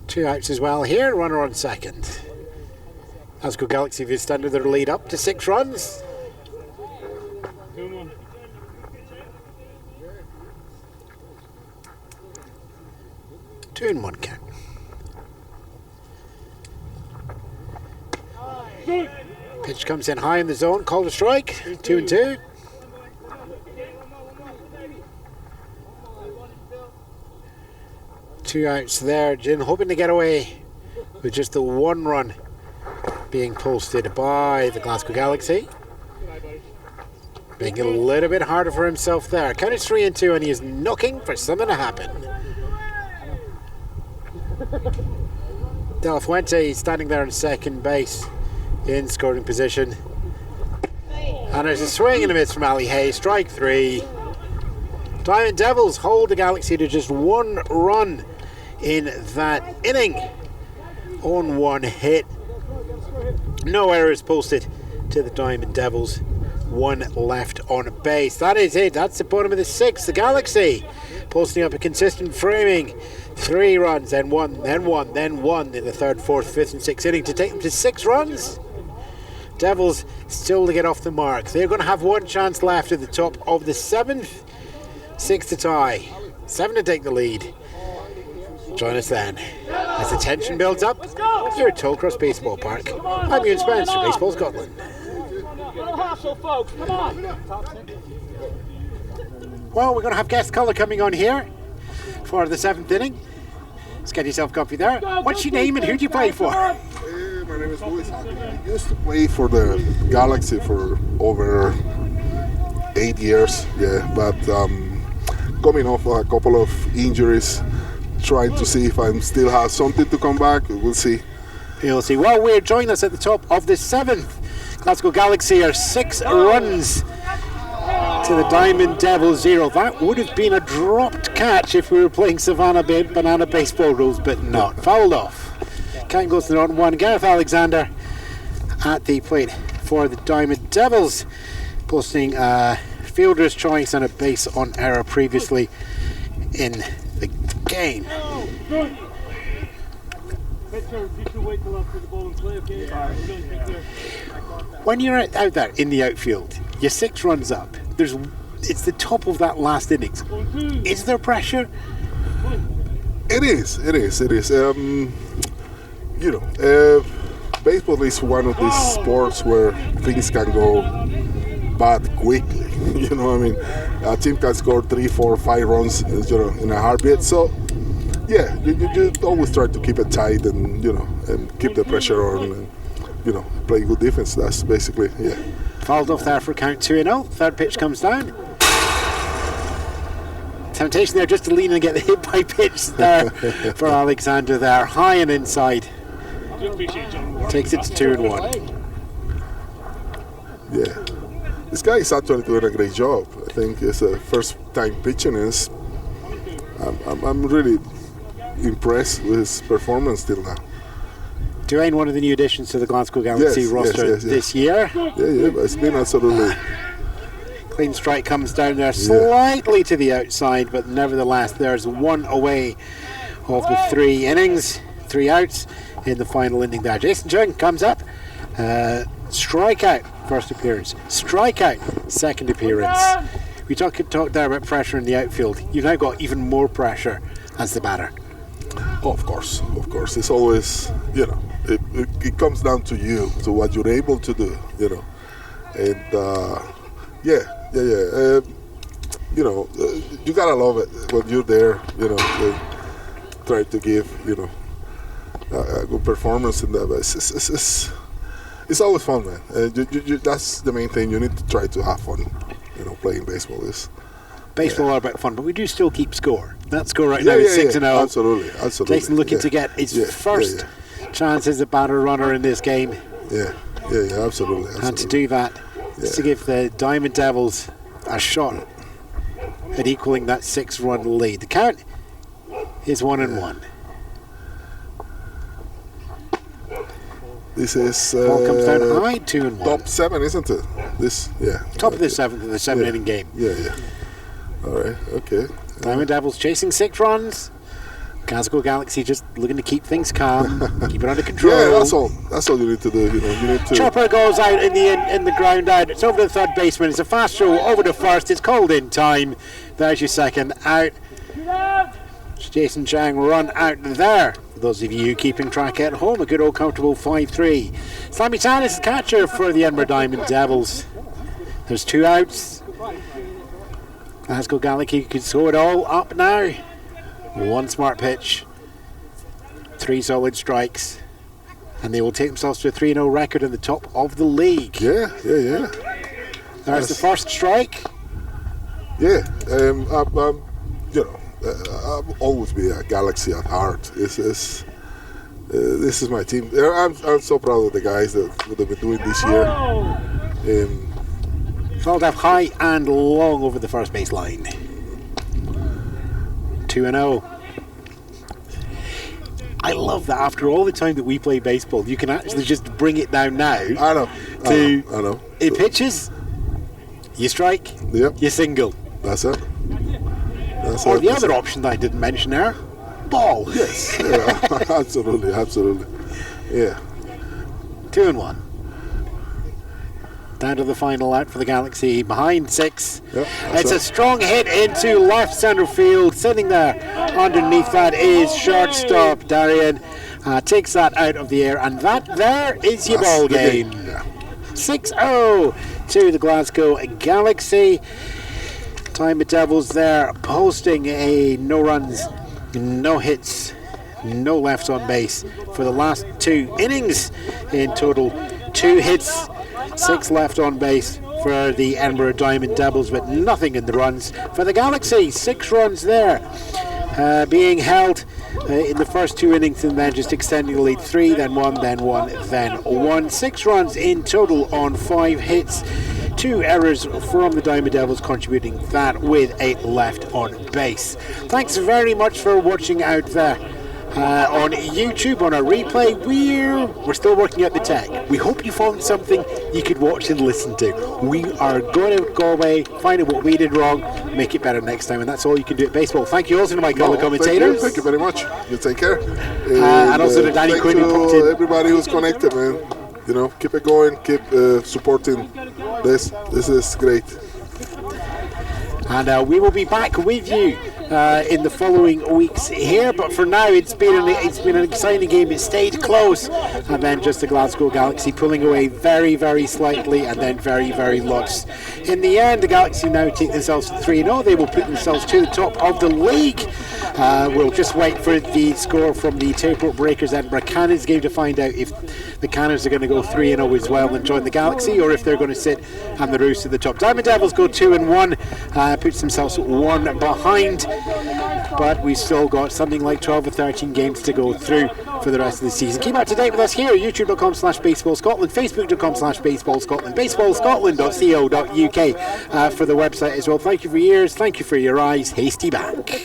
Two outs as well here, runner on second. Glasgow Galaxy have extended their lead up to 6 runs. 2-1. Two and one count. Pitch comes in high in the zone, called a strike. 2-2. Two outs there. Jin hoping to get away with just the 1 run being posted by the Glasgow Galaxy. Making it a little bit harder for himself there. Count is 3-2 and he is looking for something to happen. De La Fuente standing there in second base in scoring position. And there's a swing and a miss from Ali Hay. Strike 3. Diamond Devils hold the Galaxy to just 1 run in that inning on 1 hit. No errors posted to the Diamond Devils. one left on base. That is it. That's the bottom of the 6th. The Galaxy posting up a consistent framing. 3 runs, then 1, then 1, then 1 in the 3rd, 4th, 5th and 6th inning to take them to 6 runs. Devils still to get off the mark. They're going to have one chance left at the top of the 7th. 6 to tie. 7 to take the lead. Join us then as the tension builds up here at Tollcross Baseball Park. I'm Ian Spence for Baseball Scotland. Well, we're going to have guest colour coming on here for the 7th inning. Just get yourself comfy there. What's your name and who do you play for? My name is Luis. I used to play for the Galaxy for over 8 years, but coming off a couple of injuries, trying to see if I still have something to come back. We'll see. You'll see. Well, we're joining us at the top of the 7th. Glasgow Galaxy are 6 runs to the Diamond Devils 0. That would have been a dropped catch if we were playing Savannah Banana baseball rules, but not. Fouled off. Count goes to 0-1. Gareth Alexander at the plate for the Diamond Devils, posting fielder's choice and a base on error previously in the game. When you're out there in the outfield, you're 6 runs up. It's the top of that last innings. Is there pressure? It is. Baseball is one of these sports where things can go bad quickly. You know what I mean? A team can score 3, 4, 5 runs, in a heartbeat. So, yeah, you always try to keep it tight and, and keep the pressure on and, play good defense. That's basically, yeah. Fouled off there for count 2-0. 3rd pitch comes down. Temptation there just to lean and get the hit by pitch there for Alexander there. High and inside. Takes it to 2-1. Yeah. This guy is actually doing a great job. I think it's a first time pitching. I'm really impressed with his performance till now. Dwayne, one of the new additions to the Glasgow Galaxy roster this year. Yeah, it's been absolutely. Clean strike comes down there slightly to the outside, but nevertheless there's 1 away of the 3 innings, 3 outs in the final inning there. Jason Chung comes up, strikeout, first appearance, strikeout, 2nd appearance. We talked there about pressure in the outfield. You've now got even more pressure as the batter. Oh, of course. It's always, it comes down to you, to what you're able to do, and you gotta love it when you're there, try to give, a good performance in that. But it's always fun, man. That's the main thing. You need to try to have fun, playing baseball is. Baseball are about fun, but we do still keep score. That score right now is 6-0. Absolutely. Jason looking to get his first chance as a batter runner in this game. Yeah, absolutely. And to do that, to give the Diamond Devils a shot at equaling that 6-run lead. The count is 1-1. This is ball comes down high, 2-1. Top 7, isn't it? Top of the 7th of the 7-inning game. Yeah. All right. Okay. Diamond Devils chasing 6 runs. Glasgow Galaxy just looking to keep things calm, keep it under control. Yeah, that's all you need to do. You need to. Chopper goes out in the ground out. It's over to the 3rd baseman. It's a fast throw over to 1st. It's called in time. There's your 2nd out. Jason Chang run out there. For those of you keeping track at home, a good old comfortable 5-3. Sammy Tan is the catcher for the Edinburgh Diamond Devils. There's 2 outs. Glasgow Galaxy could throw it all up now. 1 smart pitch, 3 solid strikes, and they will take themselves to a 3-0 record in the top of the league. Yeah. There's the first strike. Yeah, I'll always be a Galaxy at heart. This is my team. I'm so proud of the guys that they've been doing this year. Fouled up high and long over the first base line. 2-0. I love that after all the time that we play baseball, you can actually just bring it down now. I know. It pitches, You strike, Yep. you single. That's it. That's Or it. the other option that I didn't mention there, ball. Yes. Yeah. Absolutely. Yeah. 2-1. Down to the final out for the Galaxy, behind 6. Yep, It's a strong hit into left centre field. Sitting there underneath that is shortstop Darian. Takes that out of the air, and that there is your ball game. Yeah. 6-0 to the Glasgow Galaxy. Diamond Devils there posting a no runs, no hits, no left on base for the last 2 innings. In total, 2 hits, 6 left on base for the Edinburgh Diamond Devils, but nothing in the runs for the Galaxy. 6 runs there being held in the first 2 innings, and then just extending the lead. 3, then 1, then 1, then 1. 6 runs in total on 5 hits. 2 errors from the Diamond Devils, contributing that with 8 left on base. Thanks very much for watching out there on YouTube, on our replay. We're still working out the tech. We hope you found something you could watch and listen to. We are going to go away, find out what we did wrong, make it better next time, and that's all you can do at baseball. Thank you also to my color commentators. Thank you very much. You take care. And also to Danny Quinn, who popped in. Everybody who's connected, man. You know, keep it going, keep supporting this. This is great. And we will be back with you in the following weeks here, but for now it's been an exciting game. It stayed close, and then just the Glasgow Galaxy pulling away very, very slightly, and then very, very lots. In the end, the Galaxy now take themselves to 3-0. They will put themselves to the top of the league. We'll just wait for the score from the Tailport Breakers Edinburgh Cannons game to find out if the Cannons are going to go 3-0 as well and join the Galaxy, or if they're going to sit on the roost at the top. Diamond Devils go 2-1, puts themselves 1 behind, but we've still got something like 12 or 13 games to go through for the rest of the season. Keep up to date with us here, youtube.com/baseballscotland, facebook.com/baseballscotland, baseballscotland.co.uk for the website as well. Thank you for your ears, thank you for your eyes. Hasty back.